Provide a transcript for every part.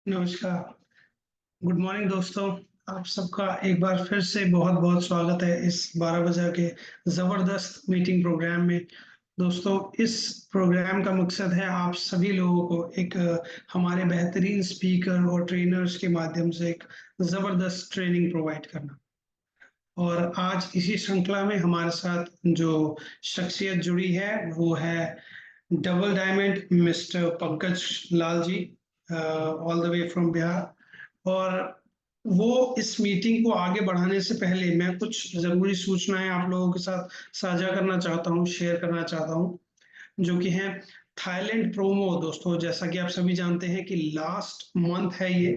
नमस्कार, good morning दोस्तों। आप सबका एक बार फिर से बहुत-बहुत स्वागत है इस 12 बजे के ज़बरदस्त मीटिंग प्रोग्राम में। दोस्तों, इस प्रोग्राम का मकसद है आप सभी लोगों को एक हमारे बेहतरीन स्पीकर और ट्रेनर्स के माध्यम से एक ज़बरदस्त ट्रेनिंग प्रोवाइड करना। और आज इसी श्रृंखला में हमारे साथ जो शख्सियत जुड़ी है, वो है double diamond mister Pankaj Lal ji, all the way from Bihar. और वो इस मीटिंग को आगे बढ़ाने से पहले मैं कुछ ज़रूरी सूचनाएँ आप लोगों के साथ साझा करना चाहता हूँ, शेयर करना चाहता हूँ, जो कि हैं थाईलैंड प्रोमो। दोस्तों, जैसा कि आप सभी जानते हैं कि लास्ट मंथ है ये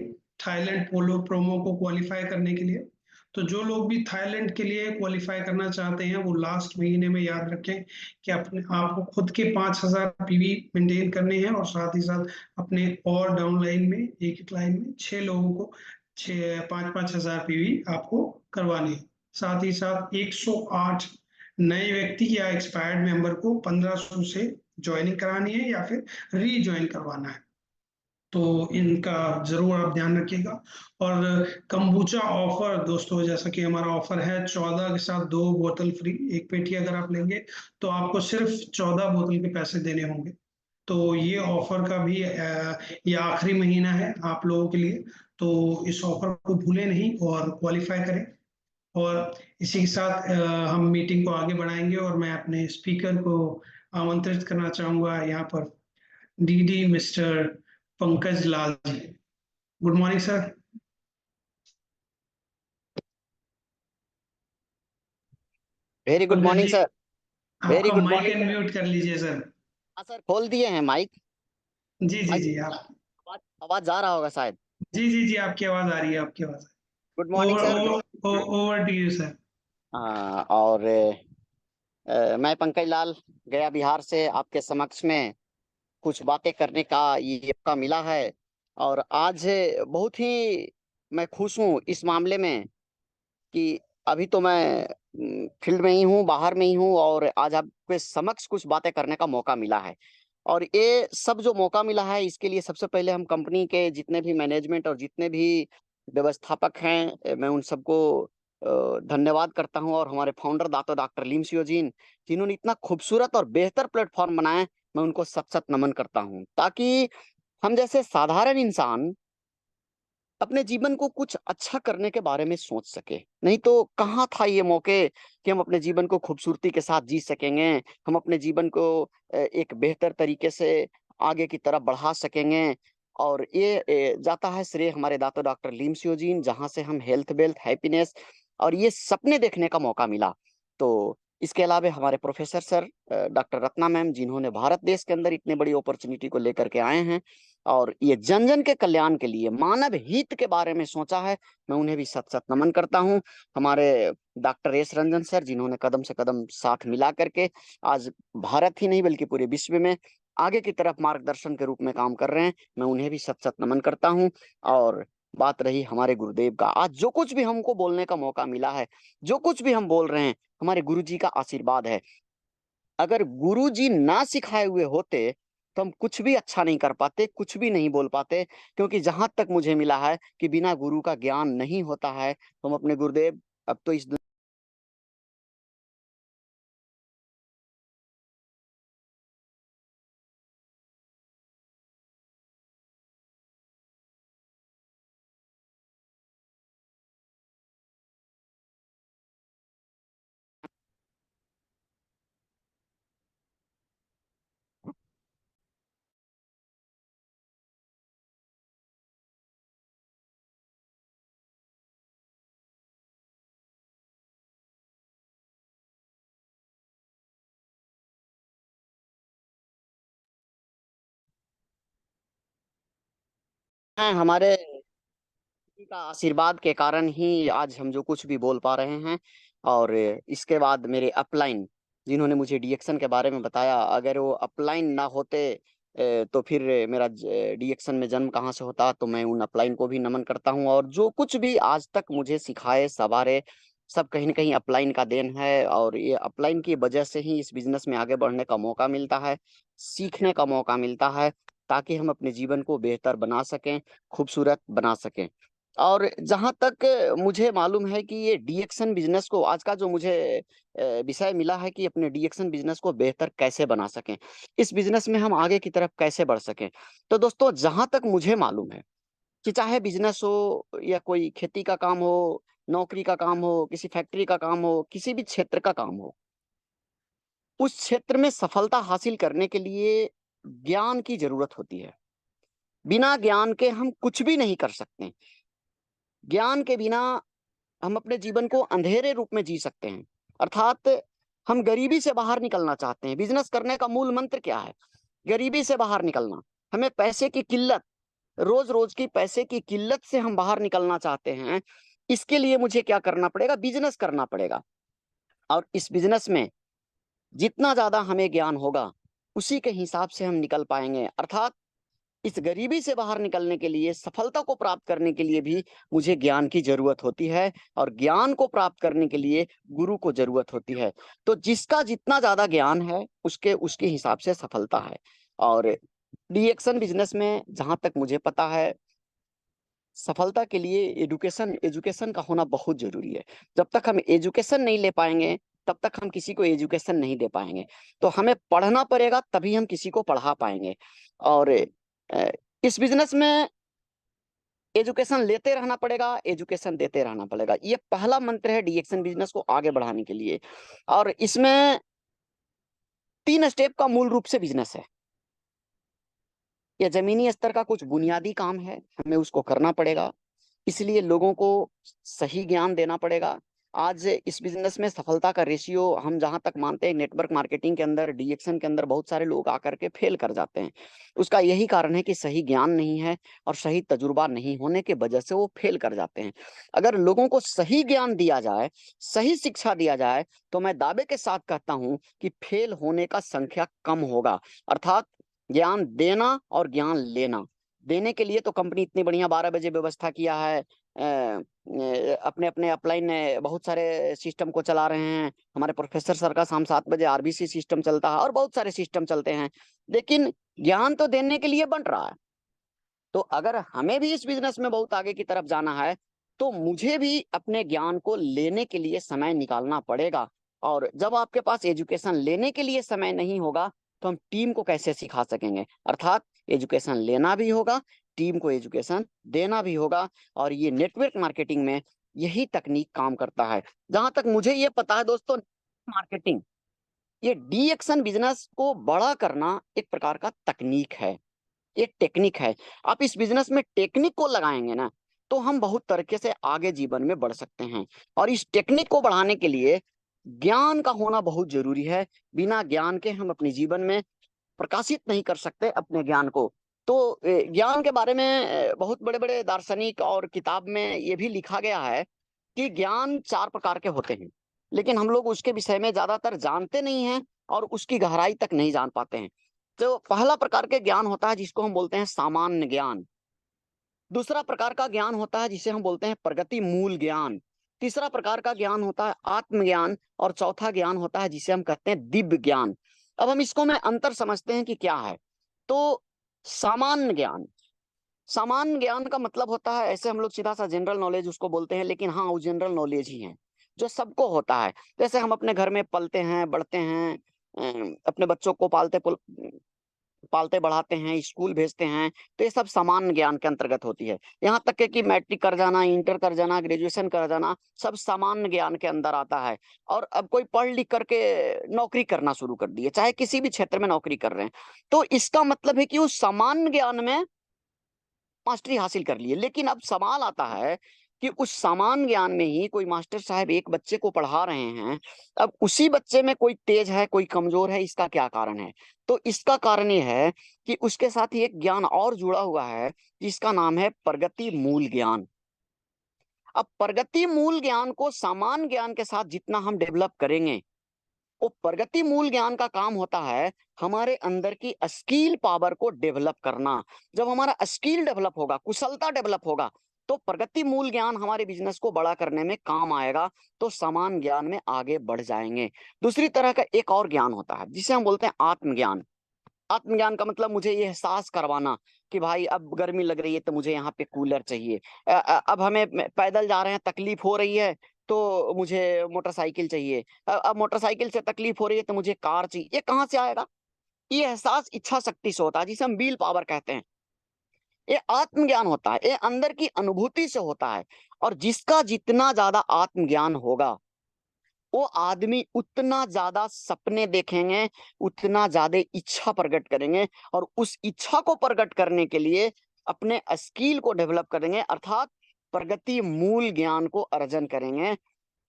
थाईलैंड पोलो प्रोमो को क्वालीफाई करने के लिए। तो जो लोग भी थाईलैंड के लिए क्वालीफाई करना चाहते हैं, वो लास्ट महीने में याद रखें कि अपने आपको खुद के 5000 पीवी मेंटेन करने हैं और साथ ही साथ अपने और डाउन लाइन में एक लाइन में 6 लोगों को 6 5-5 हजार पीवी आपको करवानी है। साथ ही साथ 108 नए व्यक्ति या एक्सपायर्ड मेंबर को 1500 से जॉइनिंग करानी है या फिर रीजॉइन करवाना है। तो इनका ज़रूर आप ध्यान रखिएगा। और कंबूचा ऑफ़र दोस्तों, जैसा कि हमारा ऑफ़र है 14 के साथ 2 बोतल फ्री, 1 पेटी अगर आप लेंगे तो आपको सिर्फ़ 14 बोतल के पैसे देने होंगे। तो ये ऑफ़र का भी ये आखिरी महीना है आप लोगों के लिए, तो इस ऑफ़र को भूलें नहीं और क्वालीफ़ाई करें। और इसी के साथ हम मीटिंग को आगे बढ़ाएँगे और मैं अपने स्पीकर को आमंत्रित करना चाहूँगा यहाँ पर, DD mister Pankaj Lal ji. Good morning sir. Very good Pankaj morning ji, sir. Very आपका good mike morning sir. Unmute कर लीजिए सर। हाँ सर, खोल दिए हैं माइक। जी, जी, माइक जी, आप आवाज आवाज जा रहा होगा शायद। जी, जी, जी, आपकी आवाज़ आ रही है, आपकी आवाज़। Good morning over sir. Over over to you sir. और मैं पंकज लाल गया बिहार से आपके समक्ष में कुछ बातें करने का ये मौका मिला है। और आज बहुत ही मैं खुश हूँ इस मामले में कि अभी तो मैं फील्ड में ही हूँ, बाहर में ही हूँ, और आज आपके समक्ष कुछ बातें करने का मौका मिला है। और ये सब जो मौका मिला है, इसके लिए सबसे पहले हम कंपनी के जितने भी मैनेजमेंट और जितने भी व्यवस्थापक हैं, मैं उन सबको धन्यवाद करता हूँ। और हमारे फाउंडर डॉक्टर लीम सियो जिन, जिन्होंने इतना खूबसूरत और बेहतर प्लेटफॉर्म बनाया, मैं उनको सत सत नमन करता हूँ, ताकि हम जैसे साधारण इंसान अपने जीवन को कुछ अच्छा करने के बारे में सोच सके। नहीं तो कहाँ था ये मौके कि हम अपने जीवन को खूबसूरती के साथ जी सकेंगे, हम अपने जीवन को एक बेहतर तरीके से आगे की तरफ बढ़ा सकेंगे। और ये जाता है श्रेय हमारे दाता डॉक्टर लीम सियोजीन, जहाँ से हम हेल्थ वेल्थ हैप्पीनेस और ये सपने देखने का मौका मिला। तो इसके अलावा हमारे professor sir doctor Ratna ma'am, जिन्होंने भारत देश के अंदर इतने बड़ी अपॉर्चुनिटी को लेकर के आए हैं और ये जन जन के कल्याण के लिए मानव हित के बारे में सोचा है, मैं उन्हें भी सत सत नमन करता हूँ। हमारे डॉक्टर एस रंजन सर, जिन्होंने कदम से कदम साथ मिला करके आज भारत ही नहीं बल्कि पूरे विश्व में आगे की तरफ मार्गदर्शन के रूप में काम कर रहे हैं, मैं उन्हें भी सत सत नमन करता हूँ। और बात रही हमारे गुरुदेव का, आज जो कुछ भी हमको बोलने का मौका मिला है, जो कुछ भी हम बोल रहे हैं, हमारे गुरु जी का आशीर्वाद है। अगर गुरु जी ना सिखाए हुए होते तो हम कुछ भी अच्छा नहीं कर पाते, कुछ भी नहीं बोल पाते। क्योंकि जहां तक मुझे मिला है कि बिना गुरु का ज्ञान नहीं होता है। तो हम अपने गुरुदेव अब तो इस हमारे जी का आशीर्वाद के कारण ही आज हम जो कुछ भी बोल पा रहे हैं। और इसके बाद मेरे अपलाइन, जिन्होंने मुझे डीएक्शन के बारे में बताया, अगर वो अपलाइन ना होते तो फिर मेरा डीएक्शन में जन्म कहाँ से होता। तो मैं उन अपलाइन को भी नमन करता हूँ। और जो कुछ भी आज तक मुझे सिखाए सवारे, सब कहीं ना कहीं अपलाइन का देन है। और ये अपलाइन की वजह से ही इस बिजनेस में आगे बढ़ने का मौका मिलता है, सीखने का मौका मिलता है। ताकि हम अपने जीवन को बेहतर बना सकें, खूबसूरत बना सकें। और जहां तक मुझे मालूम है कि ये डीएक्शन बिजनेस को, आज का जो मुझे विषय मिला है कि अपने डीएक्शन बिजनेस को बेहतर कैसे बना सकें, इस बिजनेस में हम आगे की तरफ कैसे बढ़ सकें। तो दोस्तों, जहां तक मुझे मालूम है कि चाहे बिजनेस हो या कोई खेती का काम हो, नौकरी का काम हो, किसी फैक्ट्री का काम हो, किसी भी क्षेत्र का काम हो, उस क्षेत्र में सफलता हासिल करने के लिए ज्ञान की जरूरत होती है। बिना ज्ञान के हम कुछ भी नहीं कर सकते। ज्ञान के बिना हम अपने जीवन को अंधेरे रूप में जी सकते हैं। अर्थात हम गरीबी से बाहर निकलना चाहते हैं। बिजनेस करने का मूल मंत्र क्या है? गरीबी से बाहर निकलना। हमें पैसे की किल्लत, रोज रोज की पैसे की किल्लत से हम बाहर निकलना चाहते हैं। इसके लिए मुझे क्या करना पड़ेगा? बिजनेस करना पड़ेगा। और इस बिजनेस में जितना ज्यादा हमें ज्ञान होगा, उसी के हिसाब से हम निकल पाएंगे। अर्थात इस गरीबी से बाहर निकलने के लिए, सफलता को प्राप्त करने के लिए भी मुझे ज्ञान की जरूरत होती है, और ज्ञान को प्राप्त करने के लिए गुरु को जरूरत होती है। तो जिसका जितना ज्यादा ज्ञान है, उसके उसके हिसाब से सफलता है। और डीएक्शन बिजनेस में जहां तक मुझे पता है, सफलता के लिए एजुकेशन एजुकेशन का होना बहुत जरूरी है। जब तक हम एजुकेशन नहीं ले पाएंगे, तब तक हम किसी को एजुकेशन नहीं दे पाएंगे। तो हमें पढ़ना पड़ेगा, तभी हम किसी को पढ़ा पाएंगे। और इस बिजनेस में एजुकेशन लेते रहना पड़ेगा, एजुकेशन देते रहना पड़ेगा। ये पहला मंत्र है डीएक्शन बिजनेस को आगे बढ़ाने के लिए। और इसमें 3 स्टेप का मूल रूप से बिजनेस है। यह जमीनी स्तर का कुछ बुनियादी काम है, हमें उसको करना पड़ेगा। इसलिए लोगों को सही ज्ञान देना पड़ेगा। आज इस बिजनेस में सफलता का रेशियो हम जहां तक मानते हैं, नेटवर्क मार्केटिंग के अंदर, डीएक्शन के अंदर बहुत सारे लोग आकर के फेल कर जाते हैं। उसका यही कारण है कि सही ज्ञान नहीं है, और सही तजुर्बा नहीं होने के वजह से वो फेल कर जाते हैं। अगर लोगों को सही ज्ञान दिया जाए, सही शिक्षा दिया जाए, तो मैं दावे के साथ कहता हूं कि फेल होने का संख्या कम होगा। अर्थात ज्ञान देना और ज्ञान लेना। देने के लिए तो कंपनी इतनी बढ़िया 12 बजे व्यवस्था किया है, अपने अपने अपलाइन बहुत सारे सिस्टम को चला रहे हैं। हमारे प्रोफेसर सर का शाम 7 बजे आरबीसी सिस्टम चलता है, और बहुत सारे सिस्टम चलते हैं। लेकिन ज्ञान तो देने के लिए बन रहा है। तो अगर हमें भी इस बिजनेस में बहुत आगे की तरफ जाना है, तो मुझे भी अपने ज्ञान को लेने के लिए समय निकालना पड़ेगा। और जब आपके पास एजुकेशन लेने के लिए समय नहीं होगा, तो हम टीम को कैसे सिखा सकेंगे? अर्थात एजुकेशन लेना भी होगा, टीम को एजुकेशन देना भी होगा। और ये नेटवर्क मार्केटिंग में यही तकनीक काम करता है। जहां तक मुझे ये पता है दोस्तों, मार्केटिंग, ये डीएक्शन बिजनेस को बड़ा करना एक प्रकार का तकनीक है, ये टेक्निक है। आप इस बिजनेस में टेक्निक को लगाएंगे ना, तो हम बहुत तरीके से आगे जीवन में बढ़ सकते हैं। और इस टेक्निक को बढ़ाने के लिए ज्ञान का होना बहुत जरूरी है। बिना ज्ञान के हम अपने जीवन में प्रकाशित नहीं कर सकते अपने ज्ञान को। तो ज्ञान के बारे में बहुत बड़े बड़े दार्शनिक और किताब में ये भी लिखा गया है कि ज्ञान 4 प्रकार के होते हैं, लेकिन हम लोग उसके विषय में ज्यादातर जानते नहीं हैं, और उसकी गहराई तक नहीं जान पाते हैं। तो पहला प्रकार के ज्ञान होता है जिसको हम बोलते हैं सामान्य ज्ञान। दूसरा प्रकार का ज्ञान होता है जिसे हम बोलते हैं प्रगति मूल ज्ञान। तीसरा प्रकार का ज्ञान होता है आत्मज्ञान। और चौथा ज्ञान होता है जिसे हम कहते हैं दिव्य ज्ञान। अब हम इसको में अंतर समझते हैं कि क्या है। तो सामान्य ज्ञान, सामान्य ज्ञान का मतलब होता है, ऐसे हम लोग सीधा सा जनरल नॉलेज उसको बोलते हैं, लेकिन हाँ, वो जनरल नॉलेज ही है जो सबको होता है। जैसे हम अपने घर में पलते हैं, बढ़ते हैं, अपने बच्चों को पालते बढ़ाते हैं, स्कूल भेजते हैं, तो ये सब सामान्य ज्ञान के अंतर्गत होती है। यहाँ तक कि मैट्रिक कर जाना, इंटर कर जाना, ग्रेजुएशन कर जाना, सब सामान्य ज्ञान के अंदर आता है। और अब कोई पढ़ लिख करके नौकरी करना शुरू कर दिए, चाहे किसी भी क्षेत्र में नौकरी कर रहे हैं, तो इसका मतलब है कि उस सामान्य ज्ञान में मास्टरी हासिल कर लिए। लेकिन अब सवाल आता है कि उस सामान्य ज्ञान में ही कोई मास्टर साहब एक बच्चे को पढ़ा रहे हैं, अब उसी बच्चे में कोई तेज है, कोई कमजोर है, इसका क्या कारण है? तो इसका कारण ये है कि उसके साथ ही एक ज्ञान और जुड़ा हुआ है, जिसका नाम है प्रगति मूल ज्ञान। अब प्रगति मूल ज्ञान को सामान्य ज्ञान के साथ जितना हम डेवलप करेंगे, वो प्रगति मूल ज्ञान का काम होता है हमारे अंदर की स्किल पावर को डेवलप करना। जब हमारा स्किल डेवलप होगा, कुशलता डेवलप होगा, तो प्रगति मूल ज्ञान हमारे बिजनेस को बड़ा करने में काम आएगा। तो समान ज्ञान में आगे बढ़ जाएंगे। दूसरी तरह का एक और ज्ञान होता है जिसे हम बोलते हैं आत्मज्ञान। आत्मज्ञान का मतलब मुझे ये एहसास करवाना कि भाई अब गर्मी लग रही है तो मुझे यहाँ पे कूलर चाहिए, अब हमें पैदल जा रहे हैं तकलीफ हो रही है तो मुझे मोटरसाइकिल चाहिए, अब मोटरसाइकिल से तकलीफ हो रही है तो मुझे कार चाहिए। ये कहाँ से आएगा? ये एहसास इच्छा शक्ति से होता है, जिसे हम विल पावर कहते हैं। ये आत्मज्ञान होता है, ये अंदर की अनुभूति से होता है। और जिसका जितना ज्यादा आत्मज्ञान होगा वो आदमी उतना ज्यादा सपने देखेंगे, उतना ज्यादा इच्छा प्रकट करेंगे, और उस इच्छा को प्रकट करने के लिए अपने स्किल को डेवलप करेंगे, अर्थात प्रगति मूल ज्ञान को अर्जन करेंगे।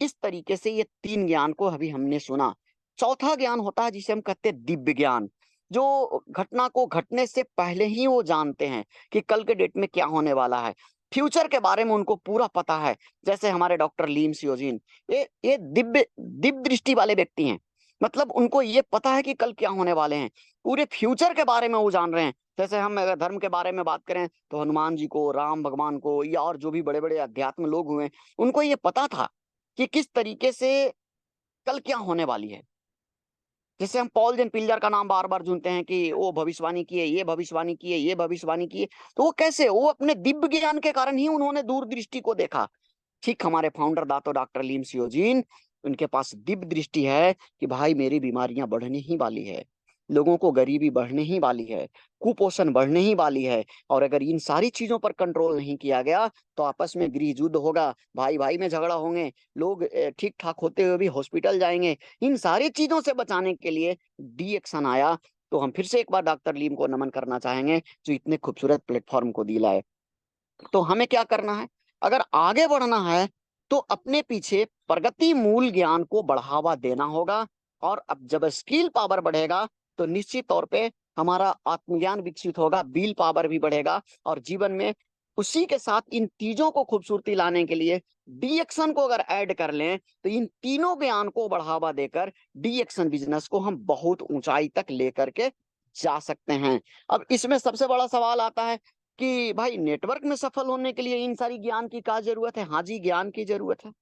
इस तरीके से ये तीन ज्ञान को अभी हमने सुना। चौथा ज्ञान होता है जिसे हम कहते हैं दिव्य ज्ञान, जो घटना को घटने से पहले ही वो जानते हैं कि कल के डेट में क्या होने वाला है, फ्यूचर के बारे में उनको पूरा पता है। जैसे हमारे डॉक्टर लीम सियोजिन, ये दिव्य दिव्य दृष्टि वाले व्यक्ति हैं। मतलब उनको ये पता है कि कल क्या होने वाले हैं, पूरे फ्यूचर के बारे में वो जान रहे हैं। जैसे हम अगर धर्म के बारे में बात करें तो हनुमान जी को, राम भगवान को, या और जो भी बड़े बड़े अध्यात्म लोग हुए, उनको ये पता था कि किस तरीके से कल क्या होने वाली है। जैसे हम पॉल जेन पिल्जर का नाम बार बार सुनते हैं कि वो भविष्यवाणी किए, ये भविष्यवाणी किए, ये भविष्यवाणी किए, तो वो कैसे? वो अपने दिव्य ज्ञान के कारण ही उन्होंने दूरदृष्टि को देखा। ठीक हमारे फाउंडर दातो डॉक्टर लीम सियोजीन, उनके पास दिव्य दृष्टि है कि भाई मेरी बीमारियां बढ़ने ही वाली है, लोगों को गरीबी बढ़ने ही वाली है, कुपोषण बढ़ने ही वाली है, और अगर इन सारी चीजों पर कंट्रोल नहीं किया गया तो आपस में गृह युद्ध होगा, भाई भाई में झगड़ा होंगे, लोग ठीक ठाक होते हुए भी हॉस्पिटल जाएंगे। इन सारी चीजों से बचाने के लिए डी एक्शन आया। तो हम फिर से एक बार डॉक्टर लीम को नमन करना चाहेंगे जो इतने खूबसूरत प्लेटफॉर्म को दिलाए। तो हमें क्या करना है? अगर आगे बढ़ना है तो अपने पीछे प्रगति मूल ज्ञान को बढ़ावा देना होगा। और अब जब स्किल पावर बढ़ेगा तो निश्चित तौर पे हमारा आत्मज्ञान विकसित होगा, विल पावर भी बढ़ेगा, और जीवन में उसी के साथ इन चीजों को खूबसूरती लाने के लिए डी एक्शन को अगर ऐड कर लें तो इन तीनों ज्ञान को बढ़ावा देकर डी एक्शन बिजनेस को हम बहुत ऊंचाई तक लेकर के जा सकते हैं। अब इसमें सबसे बड़ा सवाल आता है कि भाई नेटवर्क में सफल होने के लिए इन सारी ज्ञान की क्या जरूरत है? हाँ जी, ज्ञान की जरूरत है।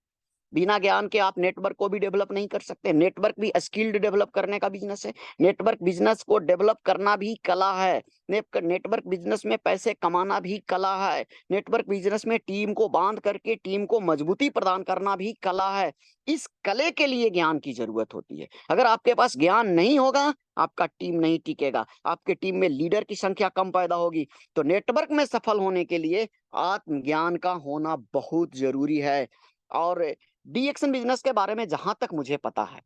बिना ज्ञान के आप नेटवर्क को भी डेवलप नहीं कर सकते। नेटवर्क भी स्किल्ड डेवलप करने का बिजनेस है। नेटवर्क बिजनेस को डेवलप करना भी कला है। नेटवर्क बिजनेस में पैसे कमाना भी कला है। नेटवर्क बिजनेस में टीम को बांध करके टीम को मजबूती प्रदान करना भी कला है। इस कले के लिए ज्ञान की जरूरत होती है। अगर आपके पास ज्ञान नहीं होगा, आपका टीम नहीं टिकेगा, आपके टीम में लीडर की संख्या कम पैदा होगी। तो नेटवर्क में सफल होने के लिए आत्मज्ञान का होना बहुत जरूरी है। और डी एक्शन बिजनेस के बारे में जहां तक मुझे पता है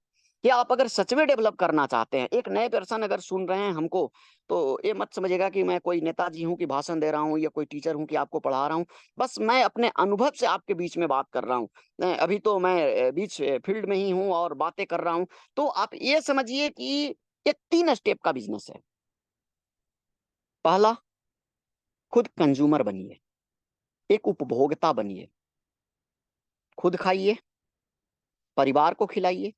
कि आप अगर सच में डेवलप करना चाहते हैं, एक नए पर्सन अगर सुन रहे हैं हमको, तो ये मत समझिएगा कि मैं कोई नेताजी हूं कि भाषण दे रहा हूं, या कोई टीचर हूं कि आपको पढ़ा रहा हूं। बस मैं अपने अनुभव से आपके बीच में बात कर रहा हूं। अभी तो मैं बीच फील्ड में ही हूं और बातें कर रहा हूं। तो आप ये समझिए कि ये 3 स्टेप का बिजनेस है। पहला, खुद कंज्यूमर बनिए, एक उपभोक्ता बनिए, खुद खाइए, परिवार को खिलाइए।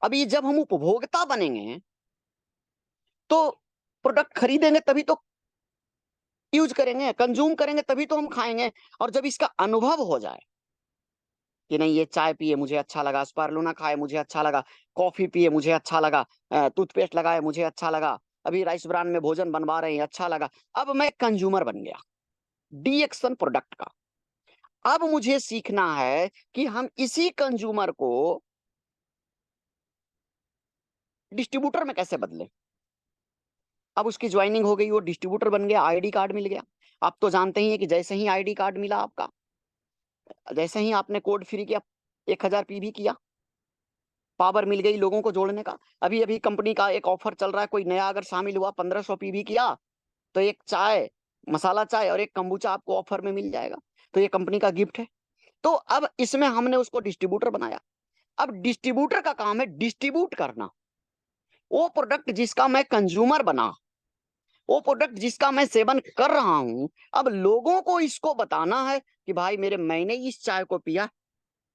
अभी जब हम उपभोक्ता बनेंगे तो प्रोडक्ट खरीदेंगे तभी तो यूज करेंगे, कंज्यूम करेंगे तभी तो हम खाएंगे। और जब इसका अनुभव हो जाए कि नहीं, ये चाय पिए मुझे अच्छा लगा, स्पारुलिना खाए मुझे अच्छा लगा, कॉफी पिए मुझे अच्छा लगा, टूथपेस्ट लगाए मुझे अच्छा लगा, अभी राइस ब्रांड में भोजन बनवा रहे हैं अच्छा लगा, अब मैं कंज्यूमर बन गया डी एक्शन प्रोडक्ट का। अब मुझे सीखना है कि हम इसी कंज्यूमर को डिस्ट्रीब्यूटर में कैसे बदलें। अब उसकी ज्वाइनिंग हो गई, वो डिस्ट्रीब्यूटर बन गया, आईडी कार्ड मिल गया। आप तो जानते ही हैं कि जैसे ही आईडी कार्ड मिला आपका, जैसे ही आपने कोड फ्री किया, 1000 पीवी किया, पावर मिल गई लोगों को जोड़ने का। अभी अभी कंपनी का एक ऑफर चल रहा है, कोई नया अगर शामिल हुआ 1500 पीवी किया तो एक चाय, मसाला चाय और एक कंबूचा आपको ऑफर में मिल जाएगा। तो ये कंपनी का गिफ्ट है। तो अब इसमें हमने उसको डिस्ट्रीब्यूटर बनाया। अब डिस्ट्रीब्यूटर का काम है डिस्ट्रीब्यूट करना वो प्रोडक्ट जिसका मैं कंज्यूमर बना, वो प्रोडक्ट जिसका मैं सेवन कर रहा हूं। अब लोगों को इसको बताना है कि भाई मैंने इस चाय को पिया,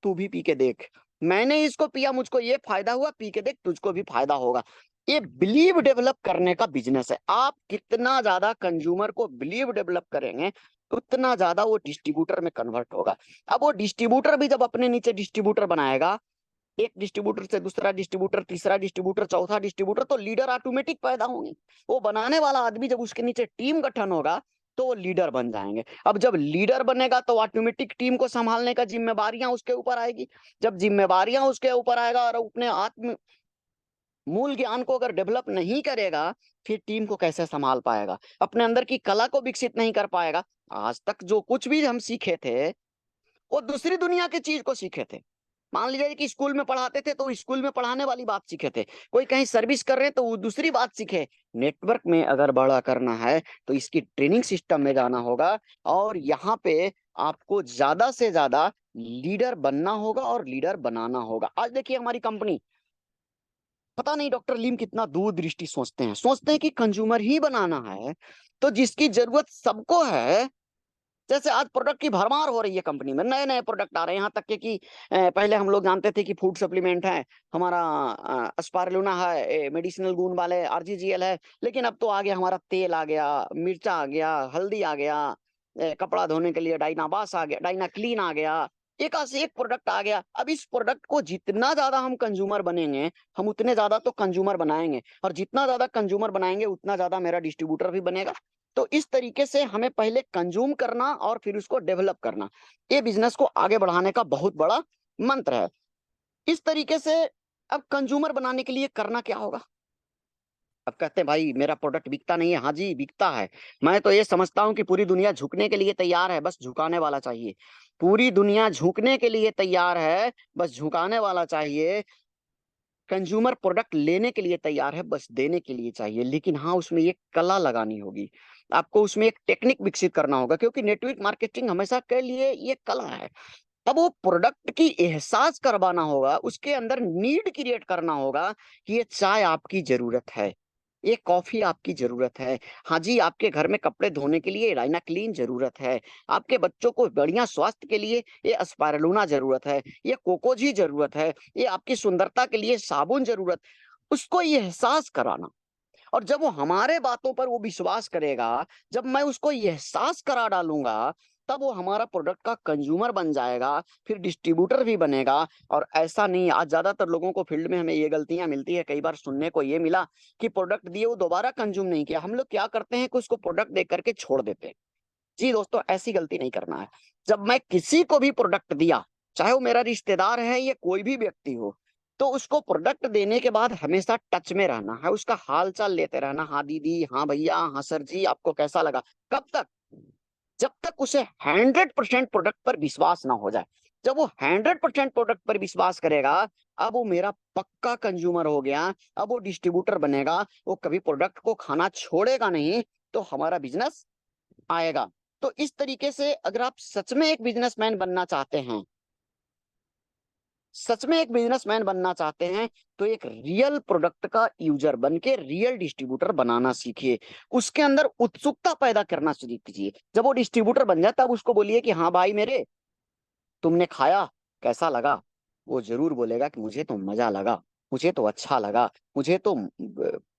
तू भी पी के देख, मैंने इसको पिया, मुझको ये फायदा हुआ, पी के देख तुझको भी फायदा होगा। ये बिलीव डेवलप करने का बिजनेस है। आप कितना ज्यादा कंज्यूमर को बिलीव डेवलप करेंगे उतना ज्यादा वो डिस्ट्रीब्यूटर में कन्वर्ट होगा। अब वो डिस्ट्रीब्यूटर भी जब अपने नीचे डिस्ट्रीब्यूटर बनाएगा एक डिस्ट्रीब्यूटर से दूसरा डिस्ट्रीब्यूटर, तीसरा डिस्ट्रीब्यूटर, चौथा डिस्ट्रीब्यूटर, तो लीडर ऑटोमेटिक पैदा होंगे। वो बनाने वाला आदमी जब उसके नीचे टीम गठन होगा तो वो लीडर बन जाएंगे। अब जब लीडर बनेगा तो ऑटोमेटिक टीम को संभालने का जिम्मेवारियां उसके ऊपर आएगी। जब जिम्मेवारियां उसके ऊपर आएगा और अपने आत्म मूल ज्ञान को अगर डेवलप नहीं करेगा, फिर टीम को कैसे संभाल पाएगा, अपने अंदर की कला को विकसित नहीं कर पाएगा। आज तक जो कुछ भी हम सीखे थे वो दूसरी दुनिया की चीज को सीखे थे। मान लीजिए कि स्कूल में पढ़ाते थे तो स्कूल में पढ़ाने वाली बात सीखे थे, कोई कहीं सर्विस कर रहे हैं तो वो दूसरी बात सीखे। नेटवर्क में अगर बड़ा करना है तो इसकी ट्रेनिंग सिस्टम में जाना होगा, और यहाँ पे आपको ज्यादा से ज्यादा लीडर बनना होगा और लीडर बनाना होगा। आज देखिए हमारी कंपनी, पता नहीं डॉक्टर लीम कितना दूरदृष्टि सोचते हैं कि कंज्यूमर ही बनाना है, तो जिसकी जरूरत सबको है। जैसे आज प्रोडक्ट की भरमार हो रही है कंपनी में, नए नए प्रोडक्ट आ रहे हैं, यहाँ तक के कि पहले हम लोग जानते थे कि फूड सप्लीमेंट है हमारा, स्पारुलिना है, मेडिसिनल गुण वाले आरजीजीएल है, लेकिन अब तो आ गया हमारा तेल आ गया, मिर्चा आ गया, हल्दी आ गया, कपड़ा धोने के लिए डाइनाबास आ गया, डाइना क्लीन आ गया, एक से एक प्रोडक्ट आ गया। अब इस प्रोडक्ट को जितना ज्यादा हम कंज्यूमर बनेंगे, हम उतने ज्यादा तो कंज्यूमर बनाएंगे, और जितना ज्यादा कंज्यूमर बनाएंगे उतना ज्यादा मेरा डिस्ट्रीब्यूटर भी बनेगा। तो इस तरीके से हमें पहले कंज्यूम करना और फिर उसको डेवलप करना, ये बिजनेस को आगे बढ़ाने का बहुत बड़ा मंत्र है। इस तरीके से अब कंज्यूमर बनाने के लिए करना क्या होगा। अब कहते हैं भाई मेरा प्रोडक्ट बिकता नहीं है। हाँ जी बिकता है। मैं तो ये समझता हूँ कि पूरी दुनिया झुकने के लिए तैयार है, बस झुकाने वाला चाहिए। पूरी दुनिया झुकने के लिए तैयार है, बस झुकाने वाला चाहिए। कंज्यूमर प्रोडक्ट लेने के लिए तैयार है, बस देने के लिए चाहिए। लेकिन हाँ, उसमें एक कला लगानी होगी, आपको उसमें एक टेक्निक विकसित करना होगा, क्योंकि नेटवर्क मार्केटिंग हमेशा के लिए ये कला है। अब वो प्रोडक्ट की एहसास करवाना होगा, उसके अंदर नीड क्रिएट करना होगा कि ये चाय आपकी जरूरत है, ये कॉफी आपकी जरूरत है, हाँ जी आपके घर में कपड़े धोने के लिए राइना क्लीन जरूरत है, आपके बच्चों को बढ़िया स्वास्थ्य के लिए ये स्पायरुलिना जरूरत है, ये कोकोजी जरूरत है, ये आपकी सुंदरता के लिए साबुन जरूरत। उसको ये एहसास कराना, और जब वो हमारे बातों पर वो विश्वास करेगा, जब मैं उसको ये एहसास करा डालूंगा, तब वो हमारा प्रोडक्ट का कंज्यूमर बन जाएगा, फिर डिस्ट्रीब्यूटर भी बनेगा। और ऐसा नहीं, आज ज्यादातर लोगों को फील्ड में हमें ये गलतियां मिलती है, कई बार सुनने को ये मिला कि प्रोडक्ट दिए वो दोबारा कंज्यूम नहीं किया। हम लोग क्या करते हैं कि उसको प्रोडक्ट दे करके छोड़ देते हैं। जी दोस्तों, ऐसी गलती नहीं करना है। जब मैं किसी को भी प्रोडक्ट दिया, चाहे वो मेरा रिश्तेदार है या कोई भी व्यक्ति हो, तो उसको प्रोडक्ट देने के बाद हमेशा टच में रहना है, उसका हाल चाल लेते रहना, हाँ दीदी, हाँ भैया, हाँ सर जी, आपको कैसा लगा। कब तक? जब तक उसे 100% प्रोडक्ट पर विश्वास ना हो जाए। जब वो 100% प्रोडक्ट पर विश्वास करेगा, अब वो मेरा पक्का कंज्यूमर हो गया, अब वो डिस्ट्रीब्यूटर बनेगा, वो कभी प्रोडक्ट को खाना छोड़ेगा नहीं, तो हमारा बिजनेस आएगा। तो इस तरीके से अगर आप सच में एक बिजनेसमैन बनना चाहते हैं, सच में एक बिजनेसमैन बनना चाहते हैं, तो एक रियल प्रोडक्ट का यूजर बन के रियल डिस्ट्रीब्यूटर बनाना सीखिए। उसके अंदर उत्सुकता पैदा करना शुरू कीजिए। जब वो डिस्ट्रीब्यूटर बन जाए तब उसको बोलिए कि हाँ भाई मेरे, तुमने खाया, कैसा लगा। वो जरूर बोलेगा कि मुझे तो मजा लगा, मुझे तो अच्छा लगा, मुझे तो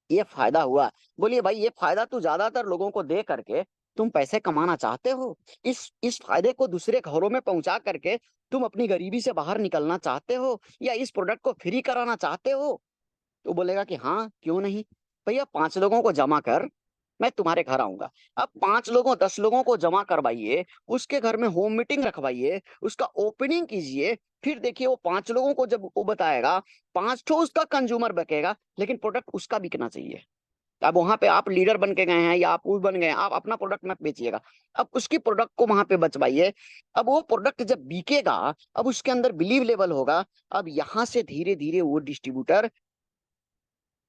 ये फायदा हुआ। बोलिए भाई, ये फायदा तो ज्यादातर लोगों को दे करके तुम पैसे कमाना चाहते हो, इस फायदे को दूसरे घरों में पहुंचा करके तुम अपनी गरीबी से बाहर निकलना चाहते हो, या इस प्रोडक्ट को फ्री कराना चाहते हो। तो बोलेगा कि हाँ क्यों नहीं भैया, 5 लोगों को जमा कर, मैं तुम्हारे घर आऊंगा। अब 5 लोगों 10 लोगों को जमा करवाइए, उसके घर में होम मीटिंग रखवाइए, उसका ओपनिंग कीजिए, फिर देखिए वो 5 लोगों को जब वो बताएगा, 5 ठो उसका कंज्यूमर बकेगा, लेकिन प्रोडक्ट उसका बिकना चाहिए। अब वहां पे आप लीडर बन के गए हैं या आप उस बन गए हैं, आप अपना प्रोडक्ट मत बेचिएगा, अब उसकी प्रोडक्ट को वहां पे बचवाइए। अब वो प्रोडक्ट जब बिकेगा, अब उसके अंदर बिलीव लेवल होगा। अब यहां से धीरे धीरे वो डिस्ट्रीब्यूटर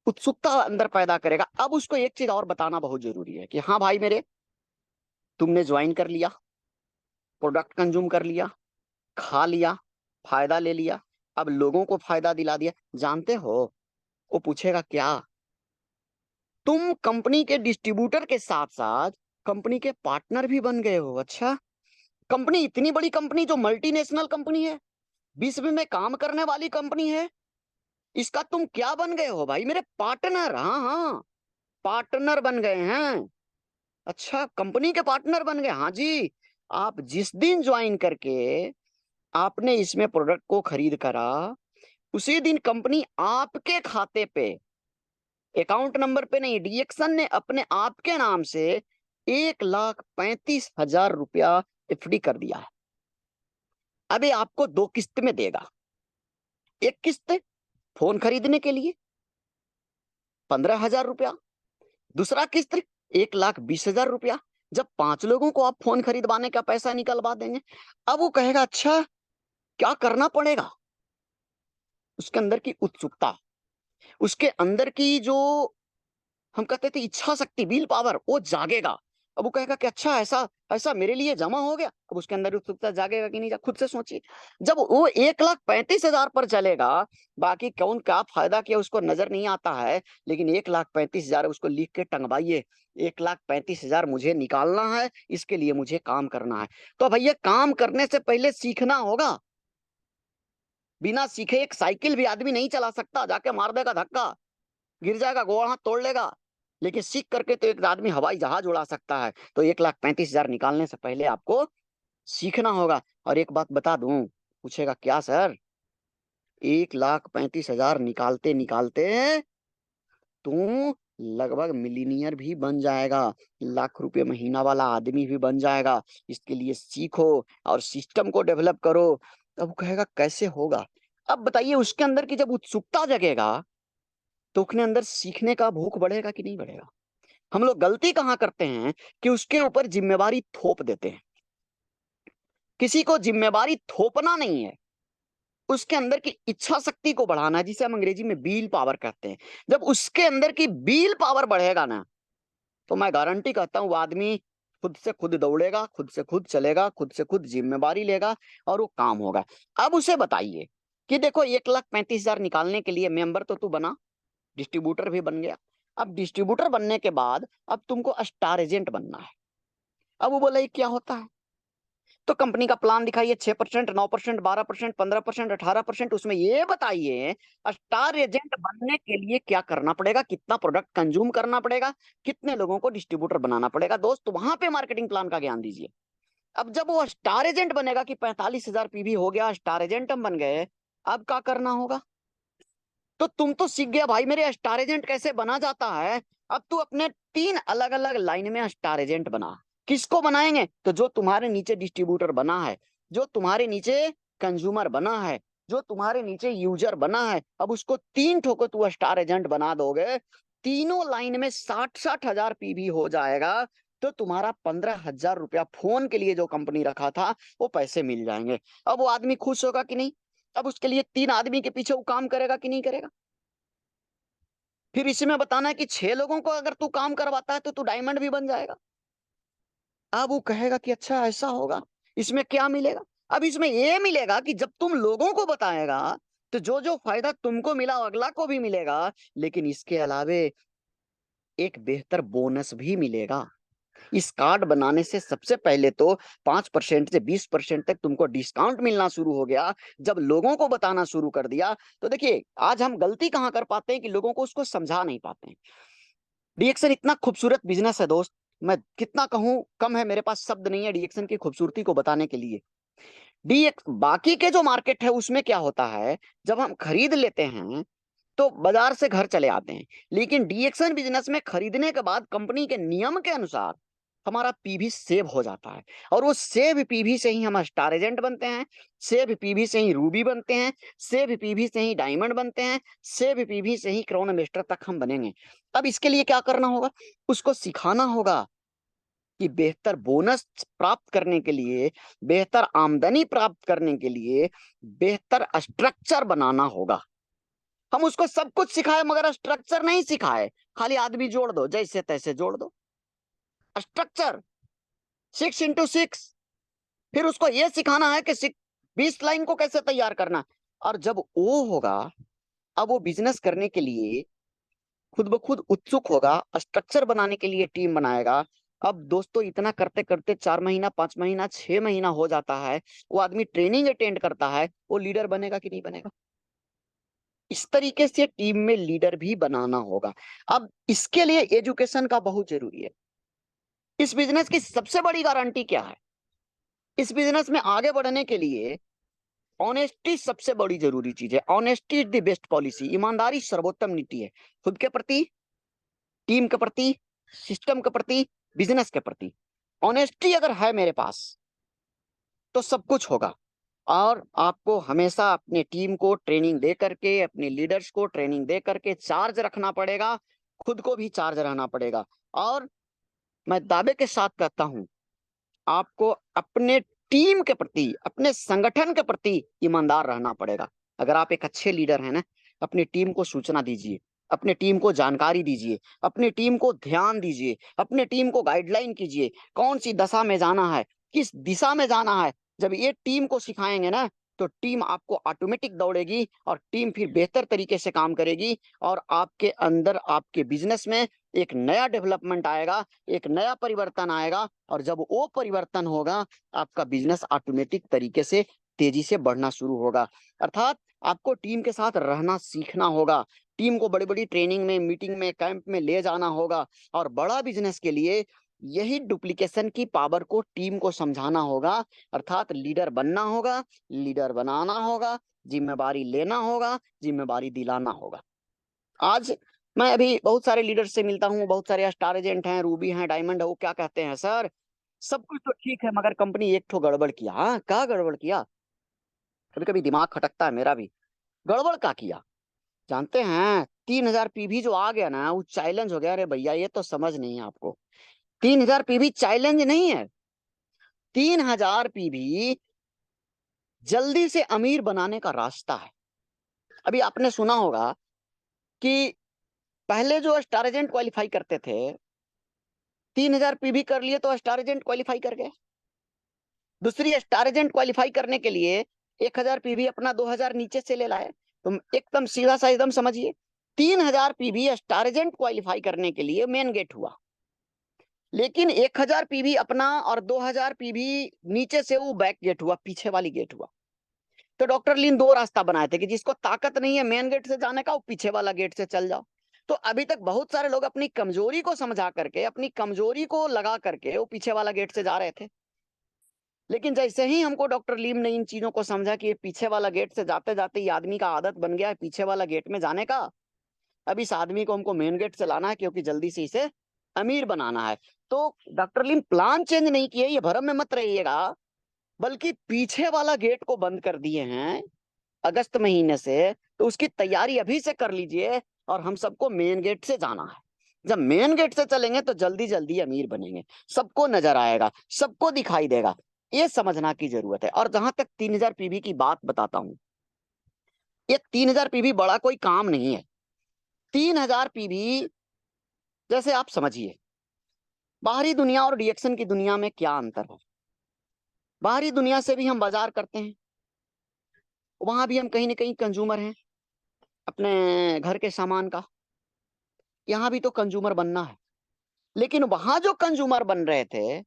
उत्सुकता अंदर पैदा करेगा। अब उसको एक चीज और बताना बहुत जरूरी है कि हाँ भाई मेरे, तुमने ज्वाइन कर लिया, प्रोडक्ट कंज्यूम कर लिया, खा लिया, फायदा ले लिया, अब लोगों को फायदा दिला दिया, जानते हो वो पूछेगा क्या, तुम कंपनी के डिस्ट्रीब्यूटर के साथ साथ कंपनी के पार्टनर भी बन गए हो। अच्छा, कंपनी इतनी बड़ी कंपनी जो मल्टीनेशनल कंपनी है, विश्व में काम करने वाली कंपनी है, इसका तुम क्या बन गए हो भाई मेरे? पार्टनर। हाँ हाँ, पार्टनर बन गए हैं। अच्छा, कंपनी के पार्टनर बन गए। हाँ जी, आप जिस दिन ज्वाइन करके आपने इसमें प्रोडक्ट को खरीद करा, उसी दिन कंपनी आपके खाते पे, अकाउंट नंबर पे नहीं, डीएक्सन ने अपने आपके नाम से 1,35,000 रुपया एफडी कर दिया है। अभी आपको 2 किस्त में देगा। एक किस्त फोन खरीदने के लिए 15,000 रुपया, दूसरा किस्त 1,20,000 रुपया। जब 5 लोगों को आप फोन खरीदवाने का पैसा निकलवा देंगे, अब वो कहेगा अच्छा क्या करना पड़ेगा। उसके अंदर की उत्सुकता, उसके अंदर की जो हम कहते थे इच्छा शक्ति, विल पावर, वो जागेगा। अब वो कहेगा कि अच्छा ऐसा ऐसा मेरे लिए जमा हो गया। अब उसके अंदर उत्सुकता जागेगा कि नहीं खुद से सोचिए। जब वो 1,35,000 पर चलेगा, बाकी कौन क्या फायदा किया उसको नजर नहीं आता है, लेकिन 1,35,000 उसको लिख के टंगवाइए, 1,35,000 मुझे निकालना है, इसके लिए मुझे काम करना है। तो भैया काम करने से पहले सीखना होगा। बिना सीखे एक साइकिल भी आदमी नहीं चला सकता, जाके मार देगा धक्का, गिर जाएगा, गोड़ हाथ तोड़ लेगा। लेकिन सीख करके तो एक आदमी हवाई जहाज उड़ा सकता है। तो 1,35,000 निकालने से पहले आपको सीखना होगा। और एक बात बता दूं, पूछेगा क्या सर, 1,35,000 निकालते निकालते तू लगभग मिलीनियर भी बन जाएगा, लाख रुपए महीना वाला आदमी भी बन जाएगा। इसके लिए सीखो और सिस्टम को डेवलप करो। अब वो कहेगा कैसे होगा। अब बताइए उसके अंदर की जब उत्सुकता जगेगा तो उसके अंदर सीखने का भूख बढ़ेगा कि नहीं बढ़ेगा। हम लोग गलती कहां करते हैं कि उसके ऊपर जिम्मेवारी थोप देते हैं। किसी को जिम्मेवारी थोपना नहीं है, उसके अंदर की इच्छा शक्ति को बढ़ाना है, जिसे हम अंग्रेजी में बील पावर कहते हैं। जब उसके अंदर की बील पावर बढ़ेगा ना, तो मैं गारंटी कहता हूं वो आदमी खुद से खुद दौड़ेगा, खुद से खुद चलेगा, खुद से खुद जिम्मेवारी लेगा और वो काम होगा। अब उसे बताइए कि देखो 1,35,000 निकालने के लिए मेंबर तो तू बना, डिस्ट्रीब्यूटर भी बन गया। अब डिस्ट्रीब्यूटर बनने के बाद अब तुमको स्टार एजेंट बनना है। अब वो बोला ये क्या होता है, तो कंपनी का प्लान दिखाइए, 6%, 9%, 12%, 15%, 18%। उसमें ये बताइए स्टार एजेंट बनने के लिए क्या करना पड़ेगा, कितना प्रोडक्ट कंज्यूम करना पड़ेगा, कितने लोगों को डिस्ट्रीब्यूटर बनाना पड़ेगा। दोस्त वहां पे मार्केटिंग प्लान का ज्ञान दीजिए। अब जब वो स्टार एजेंट बनेगा कि 45,000 पीवी हो गया, स्टार एजेंट हम बन गए, अब क्या करना होगा। तो तुम तो सीख गया भाई मेरे स्टार एजेंट कैसे बना जाता है। अब तू अपने 3 अलग अलग लाइन में स्टार एजेंट बना। किसको बनाएंगे, तो जो तुम्हारे नीचे डिस्ट्रीब्यूटर बना है, जो तुम्हारे नीचे कंज्यूमर बना है, जो तुम्हारे नीचे यूजर बना है, अब उसको 3 ठोको तू स्टार एजेंट बना दोगे, तीनों लाइन में 60,000 पीवी हो जाएगा। तो तुम्हारा 15,000 रुपया फोन के लिए जो कंपनी रखा था वो पैसे मिल जाएंगे। अब वो आदमी खुश होगा कि नहीं। अब उसके लिए 3 आदमी के पीछे वो काम करेगा कि नहीं करेगा। फिर इसमें बताना है कि 6 लोगों को अगर तू काम करवाता है तो तू डायमंड भी बन जाएगा। अब वो कहेगा कि अच्छा ऐसा होगा, इसमें क्या मिलेगा। अब इसमें ये मिलेगा कि जब तुम लोगों को बताएगा तो जो जो फायदा तुमको मिला अगला को भी मिलेगा, लेकिन इसके अलावे एक बेहतर बोनस भी मिलेगा। इस कार्ड बनाने से सबसे पहले तो 5% से 20% तक तुमको डिस्काउंट मिलना शुरू हो गया। जब लोगों को बताना शुरू कर दिया तो देखिए आज हम गलती कहां कर पाते हैं कि लोगों को उसको समझा नहीं पाते हैं। डीएक्सन इतना खूबसूरत बिजनेस है दोस्त, मैं कितना कहूं कम है, मेरे पास शब्द नहीं है डीएक्सन की खूबसूरती को बताने के लिए। डीएक्स बाकी के जो मार्केट है उसमें क्या होता है, जब हम खरीद लेते हैं तो बाजार से घर चले आते हैं, लेकिन डीएक्सन बिजनेस में खरीदने के बाद कंपनी के नियम के अनुसार हमारा पीवी सेव हो जाता है। और वो सेव पीवी से ही हम स्टार एजेंट बनते हैं, सेव पीवी से ही रूबी बनते हैं, सेव पीवी से ही डायमंड बनते हैं, सेव पीवी से ही क्राउन मेस्टर तक हम बनेंगे। अब इसके लिए क्या करना होगा, उसको सिखाना होगा कि बेहतर बोनस प्राप्त करने के लिए, बेहतर आमदनी प्राप्त करने के लिए बेहतर स्ट्रक्चर बनाना होगा। हम उसको सब कुछ सिखाए मगर स्ट्रक्चर नहीं सिखाए, खाली आदमी जोड़ दो, जैसे तैसे जोड़ दो स्ट्रक्चर 6x6। फिर उसको यह सिखाना है कि 20 लाइन को कैसे तैयार करना। और जब वो होगा, अब वो बिजनेस करने के लिए खुद ब खुद उत्सुक होगा, स्ट्रक्चर बनाने के लिए टीम बनाएगा। अब दोस्तों इतना करते करते 4 महीना, 5 महीना, 6 महीना हो जाता है, वो आदमी ट्रेनिंग अटेंड करता है, वो लीडर बनेगा कि नहीं बनेगा। इस तरीके से टीम में लीडर भी बनाना होगा। अब इसके लिए एजुकेशन का बहुत जरूरी है। इस बिजनेस की सबसे बड़ी गारंटी क्या है, इस बिजनेस में आगे बढ़ने के लिए ऑनेस्टी सबसे बड़ी जरूरी चीज है। Honesty is the best policy. ईमानदारी सर्वोत्तम नीति है, खुद के प्रति, टीम के प्रति, सिस्टम के प्रति, बिजनेस के प्रति। ऑनेस्टी अगर है मेरे पास तो सब कुछ होगा। और आपको हमेशा अपने टीम को ट्रेनिंग दे करके, अपने लीडर्स को ट्रेनिंग दे करके चार्ज रखना पड़ेगा, खुद को भी चार्ज रहना पड़ेगा। और मैं दावे के साथ कहता हूं, आपको अपने टीम के प्रति, अपने संगठन के प्रति ईमानदार रहना पड़ेगा। अगर आप एक अच्छे लीडर हैं ना, अपनी टीम को सूचना दीजिए, अपने टीम को जानकारी दीजिए, अपनी टीम को ध्यान दीजिए, अपने टीम को गाइडलाइन कीजिए, कौन सी दशा में जाना है, किस दिशा में जाना है। जब ये टीम को सिखाएंगे ना, तो टीम आपको ऑटोमेटिक दौड़ेगी और टीम फिर बेहतर तरीके से काम करेगी। और आपके अंदर, आपके बिजनेस में एक नया डेवलपमेंट आएगा, एक नया परिवर्तन आएगा। और जब वो परिवर्तन होगा, आपका बिजनेस ऑटोमेटिक तरीके से तेजी से बढ़ना शुरू होगा। अर्थात आपको टीम के साथ रहना सीखना होगा, टीम को बड़ी बड़ी ट्रेनिंग में, मीटिंग में, कैंप में ले जाना होगा। और बड़ा बिजनेस के लिए यही डुप्लीकेशन की पावर को टीम को समझाना होगा। अर्थात लीडर बनना होगा, लीडर बनाना होगा, जिम्मेवारी लेना होगा, जिम्मेवारी दिलाना होगा। आज मैं अभी बहुत सारे लीडर से मिलता हूँ, बहुत सारे स्टार एजेंट हैं, रूबी हैं, डायमंड है, वो क्या कहते हैं, सर सब कुछ तो ठीक है मगर कंपनी एक ठो गड़बड़ किया। हाँ, क्या गड़बड़ किया? कभी कभी दिमाग खटकता है मेरा भी। गड़बड़ क्या किया जानते हैं? 3000 पीवी जो आ गया ना, वो चैलेंज हो गया। अरे भैया, ये तो समझ नहीं है आपको। 3000 पीवी चैलेंज नहीं है। 3000 पीवी जल्दी से अमीर बनाने का रास्ता है। अभी आपने सुना होगा कि पहले जो स्टार एजेंट क्वालिफाई करते थे, 3000 पीवी कर लिए तो स्टार एजेंट क्वालिफाई कर गए। दूसरी स्टार एजेंट क्वालिफाई करने के लिए 1000 पीवी अपना 2000 नीचे से ले लाए। तुम एकदम सीधा सा एकदम समझिए, 3000 पीवी स्टार एजेंट क्वालिफाई करने के लिए मेन गेट हुआ, लेकिन 1000 पीवी अपना और 2000 पीवी नीचे से वो बैक गेट हुआ, पीछे वाली गेट हुआ। तो डॉक्टर लिन दो रास्ता बनाए थे कि जिसको ताकत नहीं है मेन गेट से जाने का, वो पीछे वाला गेट से चल जाओ। तो अभी तक बहुत सारे लोग अपनी कमजोरी को समझा करके, अपनी कमजोरी को लगा करके वो पीछे वाला गेट से जा रहे थे। लेकिन जैसे ही हमको डॉक्टर लीम ने इन चीजों को समझा कि ये पीछे वाला गेट से जाते जाते ये आदमी का आदत बन गया है पीछे वाला गेट में जाने का, अब इस आदमी को हमको मेन गेट से लाना है क्योंकि जल्दी से इसे अमीर बनाना है। तो डॉक्टर लीम प्लान चेंज नहीं किए, ये भरम में मत रहिएगा, बल्कि पीछे वाला गेट को बंद कर दिए हैं अगस्त महीने से। तो उसकी तैयारी अभी से कर लीजिए और हम सबको मेन गेट से जाना है। जब मेन गेट से चलेंगे तो जल्दी जल्दी अमीर बनेंगे, सबको नजर आएगा, सबको दिखाई देगा। ये समझना की जरूरत है। और जहां तक 3000 पीवी की बात बताता हूं, ये 3000 पीवी बड़ा कोई काम नहीं है। 3000 पीवी जैसे आप समझिए, बाहरी दुनिया और डीएक्शन की दुनिया में क्या अंतर है। बाहरी दुनिया से भी हम बाजार करते हैं, वहां भी हम कहीं ना कहीं कंज्यूमर हैं अपने घर के सामान का। यहाँ भी तो कंज्यूमर बनना है, लेकिन वहां जो कंज्यूमर बन रहे थे,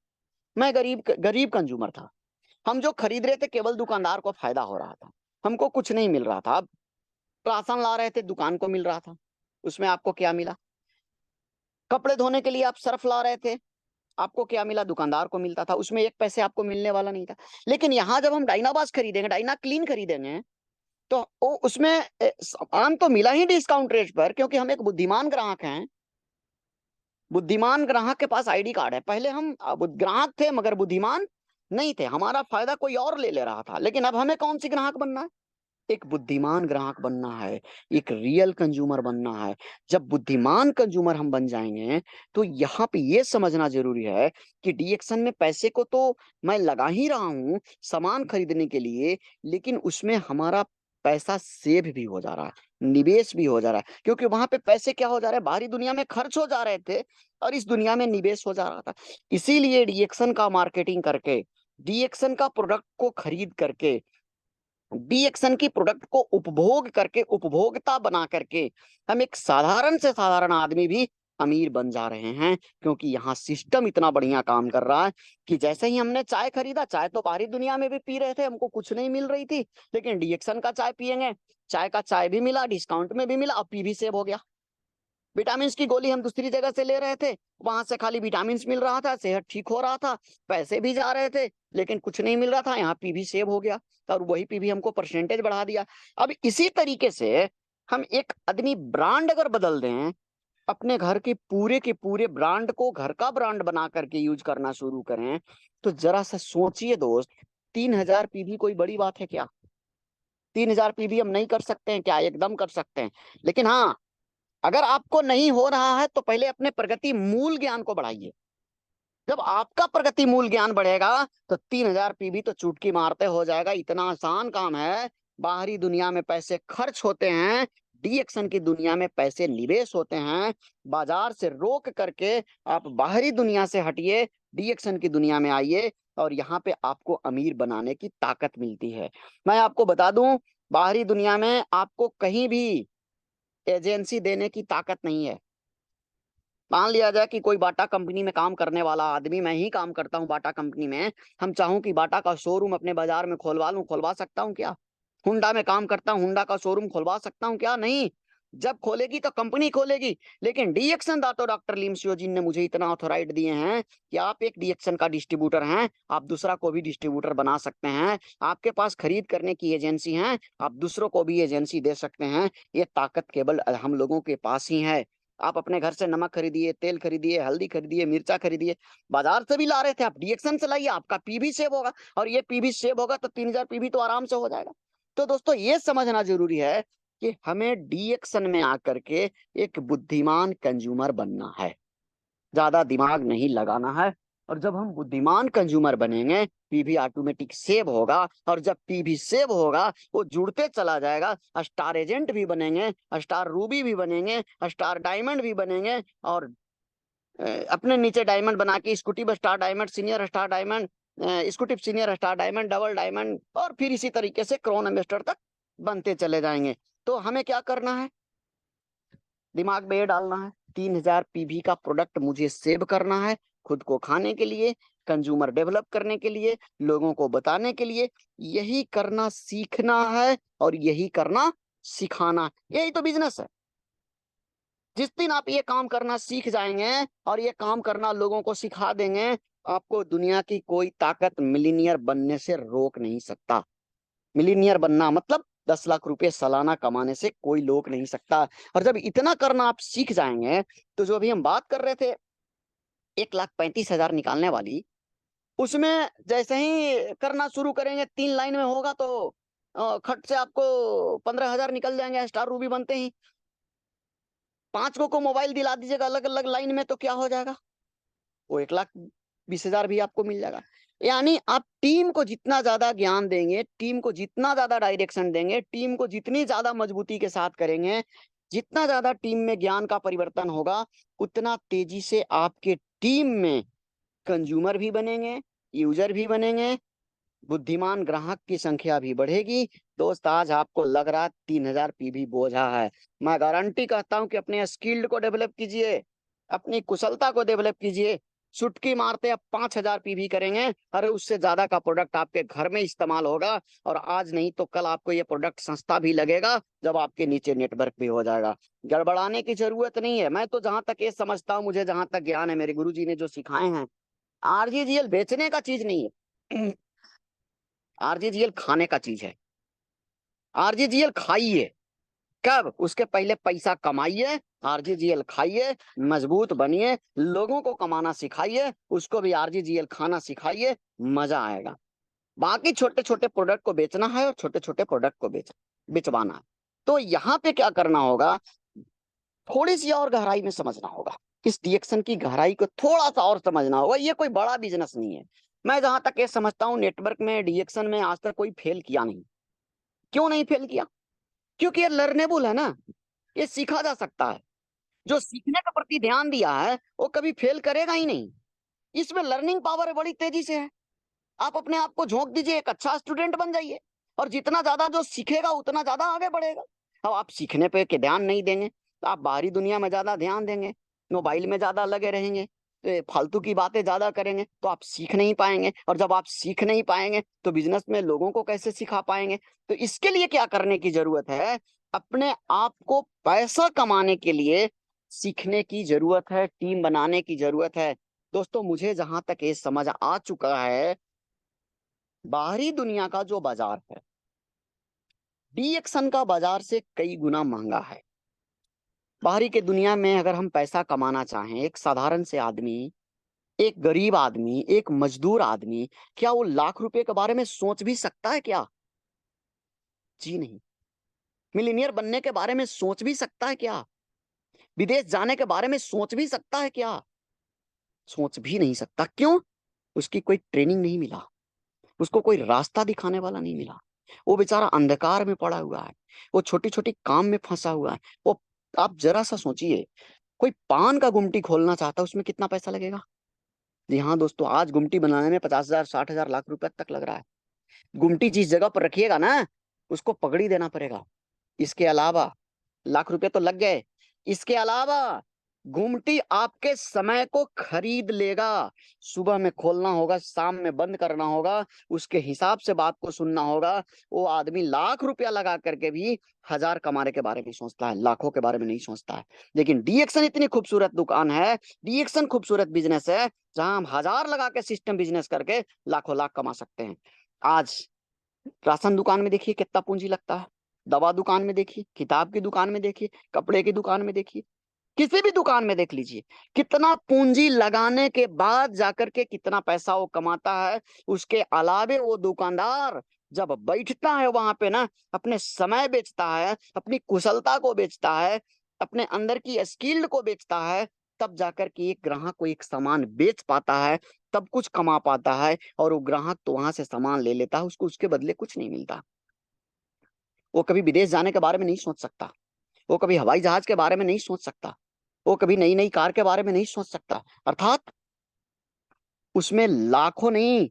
मैं गरीब गरीब कंज्यूमर था। हम जो खरीद रहे थे केवल दुकानदार को फायदा हो रहा था, हमको कुछ नहीं मिल रहा था। अब राशन ला रहे थे, दुकान को मिल रहा था, उसमें आपको क्या मिला? कपड़े धोने के लिए आप सर्फ ला रहे थे, आपको क्या मिला? दुकानदार को मिलता था, उसमें एक पैसे आपको मिलने वाला नहीं था। लेकिन यहाँ जब हम डायनाबास खरीदेंगे, डायना क्लीन खरीदेंगे, तो वो उसमें सामान तो मिला ही डिस्काउंट रेट पर, क्योंकि हम एक बुद्धिमान ग्राहक हैं। बुद्धिमान ग्राहक के पास आईडी कार्ड है। पहले हम ग्राहक थे मगर बुद्धिमान नहीं थे, हमारा फायदा कोई और ले ले रहा था। लेकिन अब हमें कौन सी ग्राहक बनना है? एक बुद्धिमान ग्राहक बनना है, एक रियल कंज्यूमर बनना है। जब बुद्धिमान कंज्यूमर हम बन जाएंगे, तो यहाँ पे ये समझना जरूरी है कि डीएक्शन में पैसे को तो मैं लगा ही रहा हूँ सामान खरीदने के लिए, लेकिन उसमें हमारा पैसा सेव भी हो जा रहा है, निवेश भी हो जा रहा है। क्योंकि वहां पे पैसे क्या हो जा रहे हैं, बाहरी दुनिया में खर्च हो जा रहे थे और इस दुनिया में निवेश हो जा रहा था। इसीलिए डीएक्शन का मार्केटिंग करके, डीएक्शन का प्रोडक्ट को खरीद करके, डीएक्शन की प्रोडक्ट को उपभोग करके, उपभोक्ता बना करके, हम एक साधारण से साधारण आदमी भी अमीर बन जा रहे हैं। क्योंकि यहाँ सिस्टम इतना बढ़िया काम कर रहा है कि जैसे ही हमने चाय खरीदा, चाय तो बाहरी दुनिया में भी पी रहे थे, हमको कुछ नहीं मिल रही थी, लेकिन डीएक्शन का चाय पियेंगे, चाय का चाय भी मिला, डिस्काउंट में भी मिला, अब पी भी सेव हो गया। विटामिन की गोली हम दूसरी जगह से ले रहे थे, वहां से खाली विटामिन मिल रहा था, सेहत ठीक हो रहा था, पैसे भी जा रहे थे, लेकिन कुछ नहीं मिल रहा था। यहाँ पीवी सेव हो गया और वही पीवी हमको परसेंटेज बढ़ा दिया। अब इसी तरीके से हम एक आदमी ब्रांड अगर बदल दें, अपने घर के पूरे ब्रांड को घर का ब्रांड बना करके यूज करना शुरू करें, तो जरा सा सोचिए दोस्त, 3000 पीवी कोई बड़ी बात है क्या? 3000 पीवी हम नहीं कर सकते हैं क्या? एकदम कर सकते हैं। लेकिन हाँ, अगर आपको नहीं हो रहा है तो पहले अपने प्रगति मूल ज्ञान को बढ़ाइए। जब आपका प्रगति मूल ज्ञान बढ़ेगा तो 3000 पीवी तो चुटकी मारते हो जाएगा। इतना आसान काम है। बाहरी दुनिया में पैसे खर्च होते हैं, डी एक्शन की दुनिया में पैसे निवेश होते हैं। बाजार से रोक करके आप बाहरी दुनिया से हटिए, डी एक्शन की दुनिया में आइए और यहाँ पे आपको अमीर बनाने की ताकत मिलती है। मैं आपको बता दूं, बाहरी दुनिया में आपको कहीं भी एजेंसी देने की ताकत नहीं है। मान लिया जाए कि कोई बाटा कंपनी में काम करने वाला आदमी, मैं ही काम करता हूँ बाटा कंपनी में, हम चाहूं कि बाटा का शोरूम अपने बाजार में खोलवा लूं, खोलवा सकता हूँ क्या? हुंडा में काम करता हूँ, हुंडा का शोरूम खोलवा सकता हूँ क्या? नहीं। जब खोलेगी तो कंपनी खोलेगी। लेकिन डीएक्शन दातो डॉक्टर लीम सियोजिन ने मुझे इतना ऑथोराइज दिए हैं कि आप एक डीएक्शन का डिस्ट्रीब्यूटर हैं, आप दूसरा को भी डिस्ट्रीब्यूटर बना सकते हैं। आपके पास खरीद करने की एजेंसी है, आप दूसरों को भी एजेंसी दे सकते हैं। ये ताकत केवल हम लोगों के पास ही है। आप अपने घर से नमक खरीदिए, तेल खरीदिए, हल्दी खरीदिए, मिर्चा खरीदिए, बाजार से भी ला रहे थे, आप डीएक्शन से लाइए, आपका पीवी सेव होगा। और ये पीवी सेव होगा तो 3000 पीवी तो आराम से हो जाएगा। तो दोस्तों, ये समझना जरूरी है कि हमें डीएक्शन में आकर के एक बुद्धिमान कंज्यूमर बनना है, ज्यादा दिमाग नहीं लगाना है। और जब हम बुद्धिमान कंज्यूमर बनेंगे, पीवी ऑटोमेटिक सेव होगा। और जब पीवी सेव होगा, वो जुड़ते चला जाएगा। स्टार एजेंट भी बनेंगे, स्टार रूबी भी बनेंगे, स्टार डायमंड भी बनेंगे। और अपने नीचे डायमंड बना के स्कूटी पर star diamond, senior star diamond, scooty senior star diamond, double diamond, और फिर इसी तरीके से क्रोन एम्बेसडर तक बनते चले जाएंगे। तो हमें क्या करना है? दिमाग में ये डालना है, 3000 पीवी का प्रोडक्ट मुझे सेव करना है, खुद को खाने के लिए, कंज्यूमर डेवलप करने के लिए, लोगों को बताने के लिए। यही करना सीखना है और यही करना सिखाना, यही तो बिजनेस है। जिस दिन आप ये काम करना सीख जाएंगे और ये काम करना लोगों को सिखा देंगे, आपको दुनिया की कोई ताकत मिलीनियर बनने से रोक नहीं सकता। मिलीनियर बनना मतलब 10 लाख रुपए सालाना कमाने से कोई रोक नहीं सकता। और जब इतना करना आप सीख जाएंगे, तो जो अभी हम बात कर रहे थे 1,35,000 निकालने वाली, उसमें जैसे ही करना शुरू करेंगे, 3 लाइन में होगा तो खट से आपको 15,000 निकल जाएंगे स्टार रूबी बनते ही। 5 को मोबाइल दिला दीजिएगा अलग अलग लाइन में, तो क्या हो जाएगा? वो 1,20,000 भी आपको मिल जाएगा। यानी आप टीम को जितना ज्यादा ज्ञान देंगे, टीम को जितना ज्यादा डायरेक्शन देंगे, टीम को जितनी ज्यादा मजबूती के साथ करेंगे, जितना ज्यादा टीम में ज्ञान का परिवर्तन होगा, उतना तेजी से आपके टीम में कंज्यूमर भी बनेंगे, यूजर भी बनेंगे, बुद्धिमान ग्राहक की संख्या भी बढ़ेगी। दोस्त, आज आपको लग रहा है 3000 पीवी बोझा है, मैं गारंटी कहता हूं कि अपने स्किल्ड को डेवलप कीजिए, अपनी कुशलता को डेवलप कीजिए। चुटकी मारते अब 5000 पीवी करेंगे, अरे उससे ज्यादा का प्रोडक्ट आपके घर में इस्तेमाल होगा। और आज नहीं तो कल आपको ये प्रोडक्ट सस्ता भी लगेगा, जब आपके नीचे नेटवर्क भी हो जाएगा। गड़बड़ाने की जरूरत नहीं है। मैं तो जहां तक ये समझता हूं, मुझे जहां तक ज्ञान है, मेरे गुरुजी ने जो सिखाए हैं, आरजीजीएल बेचने का चीज नहीं है। आरजीजीएल खाने का चीज है। आरजीजीएल खाइए, कब? उसके पहले पैसा कमाइए, आरजीजीएल खाइए, मजबूत बनिए, लोगों को कमाना सिखाइए, उसको भी आरजीजीएल खाना सिखाइए, मजा आएगा। बाकी छोटे छोटे प्रोडक्ट को बेचना है और छोटे छोटे प्रोडक्ट को बेचवाना है। तो यहाँ पे क्या करना होगा, थोड़ी सी और गहराई में समझना होगा। इस डीएक्शन की गहराई को थोड़ा सा और समझना होगा। ये कोई बड़ा बिजनेस नहीं है। मैं जहां तक ये समझता हूँ, नेटवर्क में डीएक्शन में आज तक कोई फेल किया नहीं। क्यों नहीं फेल किया? क्योंकि ये लर्नेबल है ना, ये सीखा जा सकता है। जो सीखने के प्रति ध्यान दिया है वो कभी फेल करेगा ही नहीं। इसमें लर्निंग पावर बड़ी तेजी से है। आप अपने आप को झोंक दीजिए, एक अच्छा स्टूडेंट बन जाइए, और जितना ज्यादा जो सीखेगा उतना ज्यादा आगे बढ़ेगा। अब आप सीखने पे के ध्यान नहीं देंगे तो आप बाहरी दुनिया में ज्यादा ध्यान देंगे, मोबाइल में ज्यादा लगे रहेंगे, तो ये फालतू की बातें ज्यादा करेंगे, तो आप सीख नहीं पाएंगे। और जब आप सीख नहीं पाएंगे तो बिजनेस में लोगों को कैसे सिखा पाएंगे? तो इसके लिए क्या करने की जरूरत है? अपने आप को पैसा कमाने के लिए सीखने की जरूरत है, टीम बनाने की जरूरत है। दोस्तों मुझे जहां तक ये समझ आ चुका है, बाहरी दुनिया का जो बाजार है डीएक्शन का बाजार से कई गुना महंगा है। बाहरी के दुनिया में अगर हम पैसा कमाना चाहें, एक साधारण से आदमी, एक गरीब आदमी, एक मजदूर आदमी, क्या वो लाख रुपए के बारे में सोच भी सकता है क्या? जी नहीं। मिलीनियर बनने के बारे में सोच भी सकता है क्या? विदेश जाने के बारे में सोच भी सकता है क्या? सोच भी नहीं सकता। क्यों? उसकी कोई ट्रेनिंग नहीं मिला, उसको कोई रास्ता दिखाने वाला नहीं मिला। वो बेचारा अंधकार में पड़ा हुआ है, वो छोटी छोटी काम में फंसा हुआ है। वो, आप जरा सा सोचिए, कोई पान का गुमटी खोलना चाहता है, उसमें कितना पैसा लगेगा? जी हाँ दोस्तों, आज गुमटी बनाने में 50,000, 60,000, लाख रुपए तक लग रहा है। गुमटी जिस जगह पर रखिएगा ना, उसको पगड़ी देना पड़ेगा। इसके अलावा लाख रुपए तो लग गए, इसके अलावा गुमटी आपके समय को खरीद लेगा। सुबह में खोलना होगा, शाम में बंद करना होगा, उसके हिसाब से बात को सुनना होगा। वो आदमी लाख रुपया लगा करके भी हजार कमाने के बारे में सोचता है, लाखों के बारे में नहीं सोचता है। लेकिन डीएक्शन इतनी खूबसूरत दुकान है, डीएक्शन खूबसूरत बिजनेस है, जहां हम हजार लगा के सिस्टम बिजनेस करके लाखों लाख कमा सकते हैं। आज राशन दुकान में देखिए कितना पूंजी लगता है, दवा दुकान में देखिए, किताब की दुकान में देखिए, कपड़े की दुकान में देखिए, किसी भी दुकान में देख लीजिए, कितना पूंजी लगाने के बाद जाकर के कितना पैसा वो कमाता है। उसके अलावे वो दुकानदार जब बैठता है वहां पे ना, अपने समय बेचता है, अपनी कुशलता को बेचता है, अपने अंदर की स्किल्ड को बेचता है, तब जाकर के एक ग्राहक को एक सामान बेच पाता है, तब कुछ कमा पाता है। और वो ग्राहक तो वहां से सामान ले लेता है, उसको उसके बदले कुछ नहीं मिलता। वो कभी विदेश जाने के बारे में नहीं सोच सकता, वो कभी हवाई जहाज के बारे में नहीं सोच सकता, वो कभी नई नई कार के बारे में नहीं सोच सकता। अर्थात उसमें लाखों नहीं,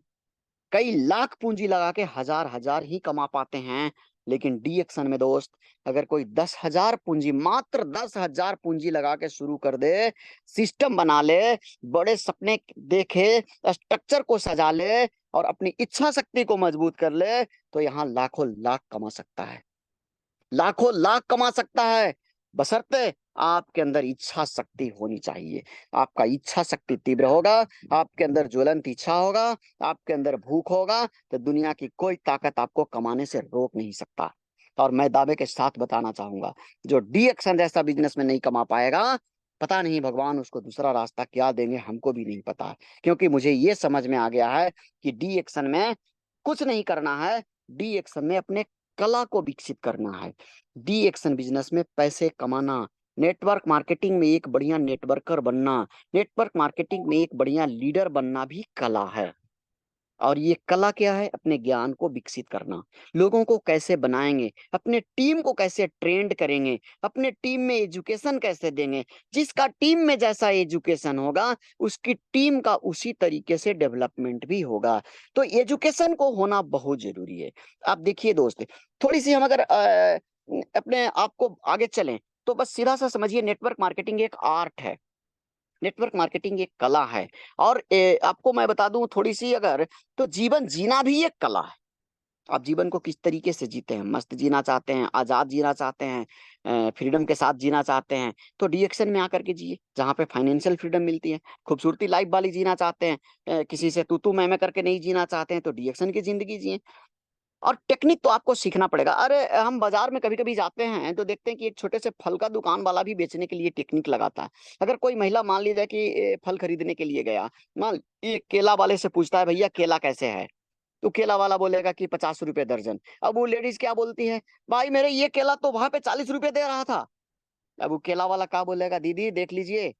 कई लाख पूंजी लगा के हजार हजार ही कमा पाते हैं। लेकिन डी एक्शन में दोस्त, अगर कोई 10,000 पूंजी, मात्र 10,000 पूंजी लगा के शुरू कर दे, सिस्टम बना ले, बड़े सपने देखे, स्ट्रक्चर को सजा ले और अपनी इच्छा शक्ति को मजबूत कर ले, तो यहाँ लाखों लाख कमा सकता है, लाखों लाख कमा सकता है। बशर्ते आपके अंदर इच्छा शक्ति होनी चाहिए। आपका इच्छा शक्ति तीव्र होगा, आपके अंदर ज्वलंत इच्छा होगा, आपके अंदर भूख होगा, तो दुनिया की कोई ताकत आपको कमाने से रोक नहीं सकता। और मैं दावे के साथ बताना चाहूंगा, जो डी एक्शन जैसा बिजनेस में नहीं कमा पाएगा, पता नहीं भगवान उसको दूसरा रास्ता क्या देंगे, हमको भी नहीं पता। क्योंकि मुझे ये समझ में आ गया है कि डी एक्शन में कुछ नहीं करना है, डी एक्शन में अपने कला को विकसित करना है। डी एक्शन बिजनेस में पैसे कमाना, नेटवर्क मार्केटिंग में एक बढ़िया नेटवर्कर बनना, नेटवर्क मार्केटिंग में एक बढ़िया लीडर बनना भी कला है। और ये कला क्या है? अपने ज्ञान को विकसित करना, लोगों को कैसे बनाएंगे, अपने टीम को कैसे ट्रेंड करेंगे, अपने टीम में एजुकेशन कैसे देंगे। जिसका टीम में जैसा एजुकेशन होगा, उसकी टीम का उसी तरीके से डेवलपमेंट भी होगा। तो एजुकेशन को होना बहुत जरूरी है। आप देखिए दोस्त, थोड़ी सी हम अगर अपने आप को आगे चलें, तो बस सीधा सा समझिए, नेटवर्क मार्केटिंग एक आर्ट है, नेटवर्क मार्केटिंग एक कला है। और आपको मैं बता दूं थोड़ी सी अगर, तो जीवन जीना भी एक कला है। आप जीवन को किस तरीके से जीते हैं, मस्त जीना चाहते हैं, आजाद जीना चाहते हैं, फ्रीडम के साथ जीना चाहते हैं, तो डीएक्शन में आकर के जिए, जहाँ पे फाइनेंशियल फ्रीडम मिलती है। खूबसूरती लाइफ वाली जीना चाहते हैं, किसी से तू तू मैं करके नहीं जीना चाहते हैं, तो डीएक्शन की जिंदगी जिए। और टेक्निक तो आपको सीखना पड़ेगा। अरे हम बाजार में कभी कभी जाते हैं तो देखते हैं कि एक छोटे से फल का दुकान वाला भी बेचने के लिए टेक्निक लगाता है। अगर कोई महिला मान लीजिए कि फल खरीदने के लिए गया, मान ये केला वाले से पूछता है, भैया केला कैसे है? तो केला वाला बोलेगा कि 50 रुपए दर्जन। अब वो लेडीज क्या बोलती है, भाई मेरे ये केला तो वहां पे 40 रुपए दे रहा था। अब वो केला वाला क्या बोलेगा, दीदी देख लीजिए,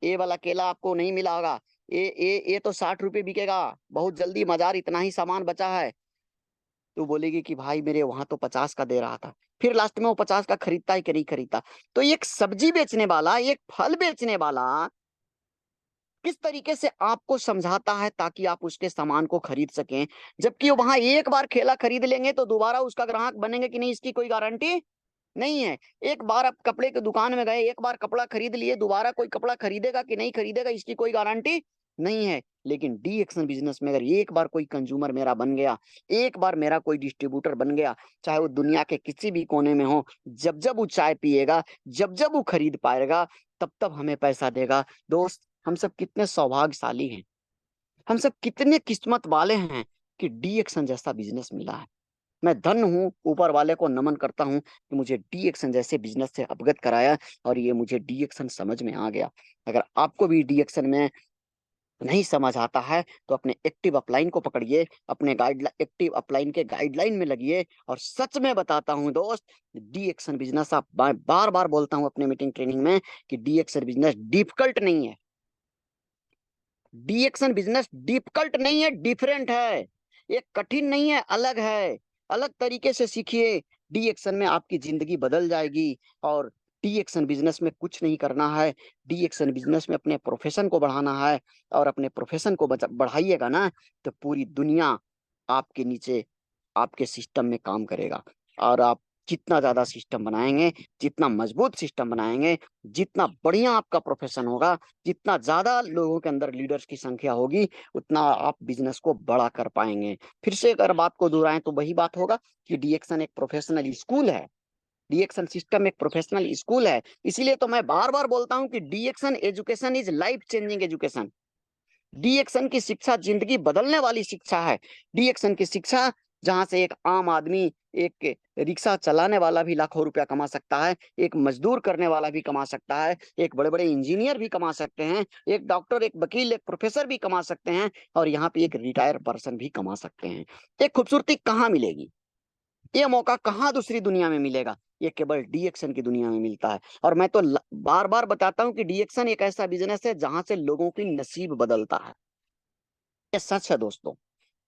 ये वाला केला आपको नहीं मिला होगा, ये तो 60 रुपए बिकेगा, बहुत जल्दी, मजार इतना ही सामान बचा है। तो बोलेगी कि भाई मेरे वहां तो 50 का दे रहा था। फिर लास्ट में वो 50 का खरीदता है कि नहीं खरीदता। तो एक सब्जी बेचने वाला, एक फल बेचने वाला किस तरीके से आपको समझाता है ताकि आप उसके सामान को खरीद सकें, जबकि वहां एक बार केला खरीद लेंगे तो दोबारा उसका ग्राहक बनेंगे कि नहीं, इसकी कोई गारंटी नहीं है। एक बार आप कपड़े की दुकान में गए, एक बार कपड़ा खरीद लिए, दोबारा कोई कपड़ा खरीदेगा कि नहीं खरीदेगा, इसकी कोई गारंटी नहीं है। लेकिन डी एक्शन बिजनेस में अगर एक बार कोई कंज्यूमर मेरा बन गया, एक बार मेरा कोई डिस्ट्रीब्यूटर बन गया, चाहे वो दुनिया के किसी भी कोने में हो, जब जब वो चाय पिएगा, जब जब वो खरीद पाएगा, तब तब हमें पैसा देगा। दोस्त, हम सब कितने सौभाग्यशाली हैं, हम सब कितने किस्मत वाले हैं कि डी एक्शन जैसा बिजनेस मिला है। मैं धन्य हूँ, ऊपर वाले को नमन करता हूँ कि मुझे डी एक्शन जैसे बिजनेस से अवगत कराया और ये मुझे डी एक्शन समझ में आ गया। अगर आपको भी डी एक्शन में नहीं समझ आता है तो अपने एक्टिव अपलाइन को पकड़िए, अपने एक्टिव अपलाइन के गाइडलाइन में लगिए। और सच में बताता हूं दोस्त, डी एक्शन बिजनेस, आप बार बार बोलता हूं अपने मीटिंग ट्रेनिंग में कि डी एक्शन बिजनेस डिफिकल्ट नहीं है। डी एक्शन बिजनेस डिफिकल्ट नहीं है, डिफरेंट है। ये कठिन नहीं है, अलग है। अलग तरीके से सीखिए, डी एक्शन में आपकी जिंदगी बदल जाएगी। और डी एक्शन बिजनेस में कुछ नहीं करना है, डी एक्शन बिजनेस में अपने प्रोफेशन को बढ़ाना है। और अपने प्रोफेशन को बढ़ाइएगा ना, तो पूरी दुनिया आपके नीचे, आपके सिस्टम में काम करेगा। और आप जितना ज्यादा सिस्टम बनाएंगे, जितना मजबूत सिस्टम बनाएंगे, जितना बढ़िया आपका प्रोफेशन होगा, जितना ज्यादा लोगों के अंदर लीडर्स की संख्या होगी, उतना आप बिजनेस को बड़ा कर पाएंगे। फिर से अगर बात को दोहराएं तो वही बात होगा कि डीएक्शन एक प्रोफेशनल स्कूल है, डीएक्शन सिस्टम एक प्रोफेशनल स्कूल है। इसीलिए तो मैं बार बार बोलता हूं कि डीएक्शन education is life changing education. डीएक्शन की शिक्षा जिंदगी बदलने वाली शिक्षा है। डीएक्शन की शिक्षा, जहां से एक आम आदमी, एक रिक्शा चलाने वाला भी लाखों रुपया कमा सकता है, एक मजदूर करने वाला भी कमा सकता है, एक बड़े बड़े इंजीनियर भी कमा सकते हैं, एक डॉक्टर, एक वकील, एक प्रोफेसर भी कमा सकते हैं, और यहाँ पे एक रिटायर पर्सन भी कमा सकते हैं। ये खूबसूरती कहाँ मिलेगी, ये मौका कहाँ दूसरी दुनिया में मिलेगा? ये केवल डीएक्शन की दुनिया में मिलता है। और मैं तो बार बार बताता हूँ कि डीएक्शन एक ऐसा बिजनेस है जहां से लोगों की नसीब बदलता है। ये सच है दोस्तों,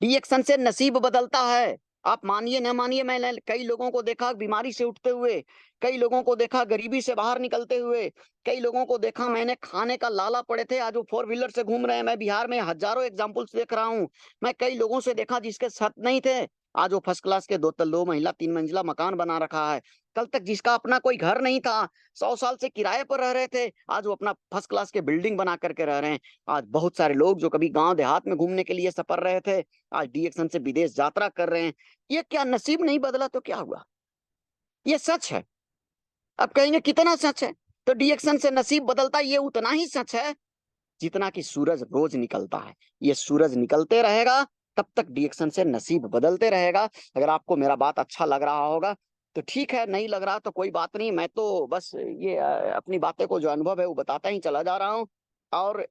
डीएक्शन से नसीब बदलता है। आप मानिए न मानिए, मैंने कई लोगों को देखा बीमारी से उठते हुए, कई लोगों को देखा गरीबी से बाहर निकलते हुए, कई लोगों को देखा मैंने खाने का लाला पड़े थे, आज वो 4 व्हीलर से घूम रहे हैं। मैं बिहार में हजारों एग्जाम्पल्स देख रहा हूँ। मैं कई लोगों से देखा जिसके छत नहीं थे, आज वो फर्स्ट क्लास के 2 मंजिला 3 मंजिला मकान बना रखा है। कल तक जिसका अपना कोई घर नहीं था, 100 साल से किराए पर रह रहे थे, आज वो अपना फर्स्ट क्लास के बिल्डिंग बना करके रह रहे हैं। आज बहुत सारे लोग जो कभी गांव देहात में घूमने के लिए सफर रहे थे, आज डीएक्शन से विदेश यात्रा कर रहे हैं। ये क्या नसीब नहीं बदला तो क्या हुआ? ये सच है। अब कहेंगे कितना सच है? तो डीएक्शन से नसीब बदलता, ये उतना ही सच है जितना कि सूरज रोज निकलता है। ये सूरज निकलते रहेगा, तब तक डीएक्शन से नसीब बदलते रहेगा। अगर आपको मेरा बात अच्छा लग रहा होगा तो ठीक है, नहीं लग रहा तो कोई बात नहीं। मैं तो बस ये अपनी बातें को जो अनुभव है वो बताता ही चला जा रहा हूँ। और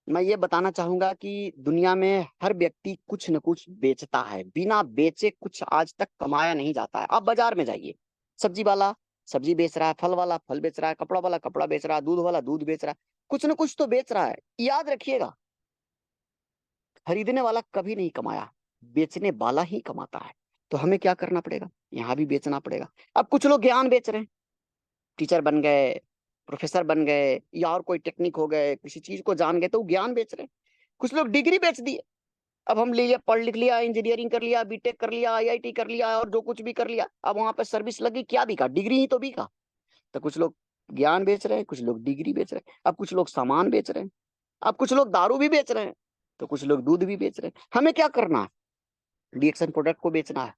मैं ये बताना चाहूंगा कि दुनिया में हर व्यक्ति कुछ न कुछ बेचता है, बिना बेचे कुछ आज तक कमाया नहीं जाता है। आप बाजार में जाइए, सब्जी वाला सब्जी बेच रहा है, फल वाला फल बेच रहा है, कपड़ा वाला कपड़ा बेच रहा है, दूध वाला दूध बेच रहा है, कुछ न कुछ तो बेच रहा है। याद रखिएगा, खरीदने वाला कभी नहीं कमाया, बेचने वाला ही कमाता है। तो हमें क्या करना पड़ेगा? यहाँ भी बेचना पड़ेगा। अब कुछ लोग ज्ञान बेच रहे हैं, टीचर बन गए, प्रोफेसर बन गए, या और कोई टेक्निक हो गए, किसी चीज को जान गए तो वो ज्ञान बेच रहे हैं। कुछ लोग डिग्री बेच दिए। अब हम ले लिया, पढ़ लिख लिया, इंजीनियरिंग कर लिया, बीटेक कर लिया, आईआईटी कर लिया, और जो कुछ भी कर लिया, अब वहां पे सर्विस लगी, क्या बिका? डिग्री ही तो बिका। तो कुछ लोग ज्ञान बेच रहे हैं, कुछ लोग डिग्री बेच रहे हैं, अब कुछ लोग सामान बेच रहे हैं, अब कुछ लोग दारू भी बेच रहे हैं, तो कुछ लोग दूध भी बेच रहे हैं। हमें क्या करना है? डीएक्शन प्रोडक्ट को बेचना है,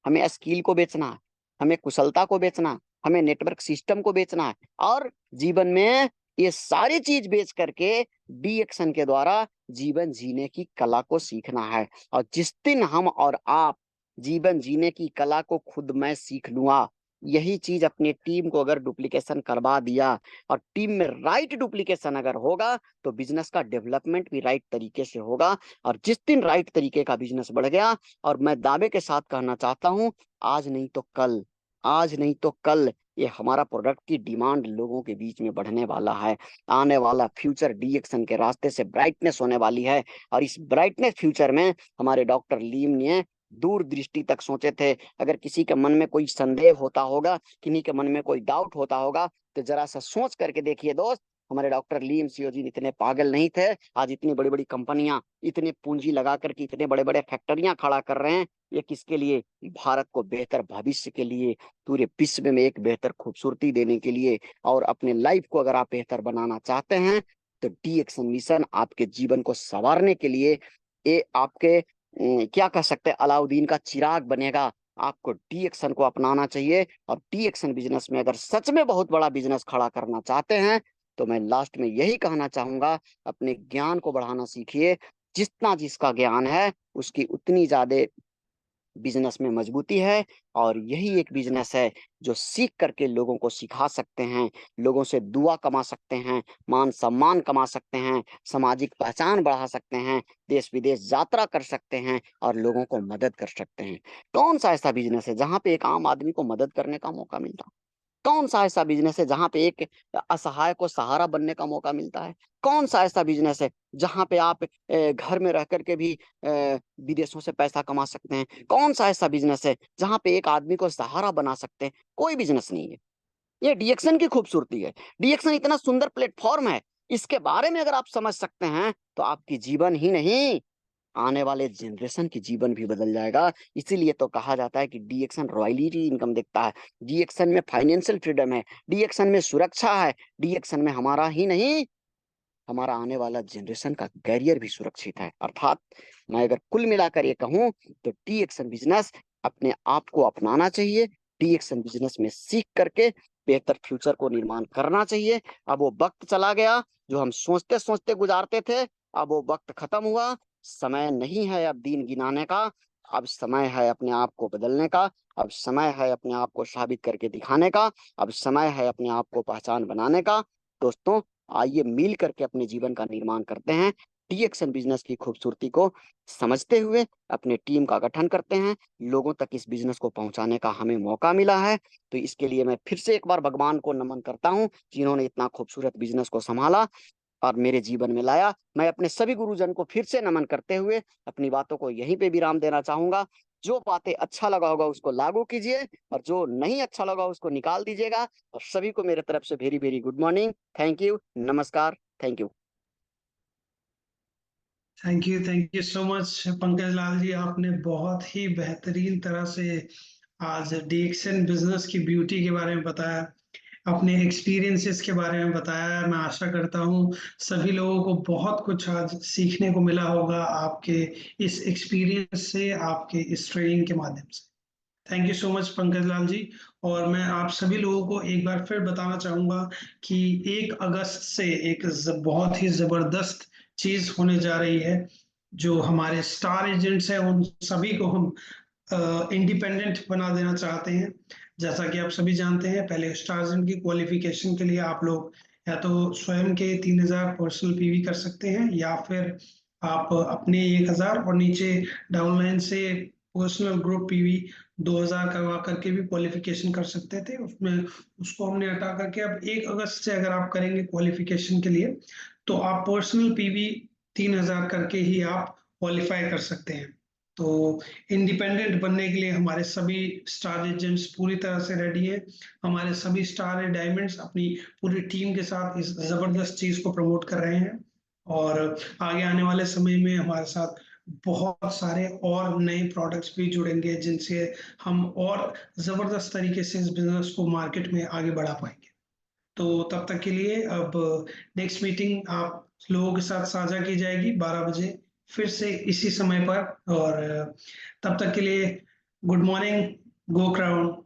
हमें स्किल को बेचना है, हमें कुशलता को बेचना है, हमें नेटवर्क सिस्टम को बेचना है। और जीवन में ये सारी चीज बेच करके डीएक्शन के द्वारा जीवन जीने की कला को सीखना है। और जिस दिन हम और आप जीवन जीने की कला को खुद मैं सीख लूंगा, यही चीज अपनी टीम को अगर डुप्लीकेशन करवा दिया, और टीम में राइट डुप्लीकेशन अगर होगा, तो बिजनेस का डेवलपमेंट भी राइट तरीके से होगा। और जिस दिन राइट तरीके का बिजनेस बढ़ गया, और मैं दावे के साथ कहना चाहता हूं, आज नहीं तो कल, आज नहीं तो कल ये हमारा प्रोडक्ट की डिमांड लोगों के बीच में बढ़ने वाला है। आने वाला फ्यूचर डीएक्शन के रास्ते से ब्राइटनेस होने वाली है। और इस ब्राइटनेस फ्यूचर में हमारे डॉक्टर लीम ने दूर दृष्टि तक सोचे थे। अगर किसी के मन में कोई संदेह होता होगा, किन्हीं के मन में कोई डाउट होता होगा, तो जरा सा सोच करके देखिए दोस्त, हमारे डॉक्टर लीम सीओजी इतने पागल नहीं थे। आज इतनी बड़ी बड़ी कंपनियां इतने पूंजी लगा करके इतने बड़े बड़े फैक्ट्रियां खड़ा कर रहे हैं। ये किसके लिए? भारत को बेहतर भविष्य के लिए, पूरे विश्व में एक बेहतर खूबसूरती देने के लिए। और अपने लाइफ को अगर आप बेहतर बनाना चाहते हैं, तो डी एक्शन मिशन आपके जीवन को संवारने के लिए ये आपके क्या कह सकते हैं, अलाउद्दीन का चिराग बनेगा। आपको डी एक्शन को अपनाना चाहिए। और डी एक्शन बिजनेस में अगर सच में बहुत बड़ा बिजनेस खड़ा करना चाहते हैं तो मैं लास्ट में यही कहना चाहूंगा, अपने ज्ञान को बढ़ाना सीखिए। जितना जिसका ज्ञान है उसकी उतनी ज्यादा बिजनेस में मजबूती है। और यही एक बिजनेस है जो सीख करके लोगों को सिखा सकते हैं, लोगों से दुआ कमा सकते हैं, मान सम्मान कमा सकते हैं, सामाजिक पहचान बढ़ा सकते हैं, देश विदेश यात्रा कर सकते हैं और लोगों को मदद कर सकते हैं। कौन सा ऐसा बिजनेस है जहां पे एक आम आदमी को मदद करने का मौका मिलता है? कौन सा ऐसा बिजनेस है जहां पे एक असहाय को सहारा बनने का मौका मिलता है? कौन सा ऐसा बिजनेस है जहां पे आप घर में रह करके भी विदेशों से पैसा कमा सकते हैं? कौन सा ऐसा बिजनेस है जहां पे एक आदमी को सहारा बना सकते हैं? कोई बिजनेस नहीं है। ये डीएक्शन की खूबसूरती है। डीएक्शन इतना सुंदर प्लेटफॉर्म है, इसके बारे में अगर आप समझ सकते हैं तो आपकी जीवन ही नहीं, आने वाले जनरेशन की जीवन भी बदल जाएगा। इसीलिए तो कहा जाता है कि डीएक्शन रॉयल्टी इनकम देखता है, डीएक्शन में फाइनेंशियल फ्रीडम है, डीएक्शन में सुरक्षा है, डीएक्शन में हमारा ही नहीं, हमारा आने वाला जनरेशन का करियर भी सुरक्षित है। अर्थात मैं अगर कुल मिलाकर ये कहूं तो टी एक्शन बिजनेस अपने आप को अपनाना चाहिए। टी एक्शन बिजनेस में सीख करके बेहतर फ्यूचर को निर्माण करना चाहिए। अब वो वक्त चला गया जो हम सोचते सोचते गुजारते थे, अब वो वक्त खत्म हुआ। समय नहीं है अब दिन गिनाने का, अब समय है अपने आप को बदलने का, अब समय है अपने आप को साबित करके दिखाने का, अब समय है अपने आप को पहचान बनाने का। दोस्तों, आइए मिल करके अपने जीवन का निर्माण करते हैं। टी एक्शन बिजनेस की खूबसूरती को समझते हुए अपने टीम का गठन करते हैं। लोगों तक इस बिजनेस को पहुंचाने का हमें मौका मिला है, तो इसके लिए मैं फिर से एक बार भगवान को नमन करता हूं जिन्होंने इतना खूबसूरत बिजनेस को संभाला और मेरे जीवन में लाया। मैं अपने सभी गुरुजन को फिर से नमन करते हुए अपनी बातों को यहीं पे विराम देना चाहूंगा। जो बातें अच्छा लगा होगा उसको लागू कीजिए और जो नहीं अच्छा लगा उसको निकाल दीजिएगा। और सभी को मेरे तरफ से very very good morning, thank you, नमस्कार, thank you. Thank you so much Pankaj Lal ji, आपने बहुत ही बेहतरीन तरह से आज डीएक्शन बिजनेस की ब्यूटी के बारे में बताया, अपने एक्सपीरियंसेस के बारे में बताया। मैं आशा करता हूँ सभी लोगों को बहुत कुछ आज सीखने को मिला होगा आपके इस एक्सपीरियंस से, आपके इस ट्रेनिंग के माध्यम से। Thank you so much Pankaj Lal ji. और मैं आप सभी लोगों को एक बार फिर बताना चाहूंगा कि 1 अगस्त से एक बहुत ही जबरदस्त चीज होने जा रही है। जो हमारे स्टार एजेंट्स हैं उन सभी को हम इंडिपेंडेंट बना देना चाहते हैं। जैसा कि आप सभी जानते हैं, पहले स्टार एजेंट की क्वालिफिकेशन के लिए आप लोग या तो स्वयं के 3000 पर्सनल पीवी कर सकते हैं, या फिर आप अपने 1000 और नीचे डाउनलाइन से पर्सनल ग्रुप पीवी 2000 करवा करके भी क्वालिफिकेशन कर सकते थे। उसमें उसको हमने हटा करके अब 1 अगस्त से अगर आप करेंगे क्वालिफिकेशन के लिए तो आप पर्सनल पीवी 3000 करके ही आप क्वालिफाई कर सकते हैं। तो इंडिपेंडेंट बनने के लिए हमारे सभी स्टार एजेंट्स पूरी तरह से रेडी हैं। हमारे सभी स्टार डायमंड्स अपनी पूरी टीम के साथ इस जबरदस्त चीज को प्रमोट कर रहे हैं। और आगे आने वाले समय में हमारे साथ बहुत सारे और नए प्रोडक्ट्स भी जुड़ेंगे जिनसे हम और जबरदस्त तरीके से इस बिजनेस को मार्केट में आगे बढ़ा पाएंगे। तो तब तक के लिए अब नेक्स्ट मीटिंग आप लोगों के साथ साझा की जाएगी 12 बजे फिर से इसी समय पर। और तब तक के लिए गुड मॉर्निंग, गो क्राउड।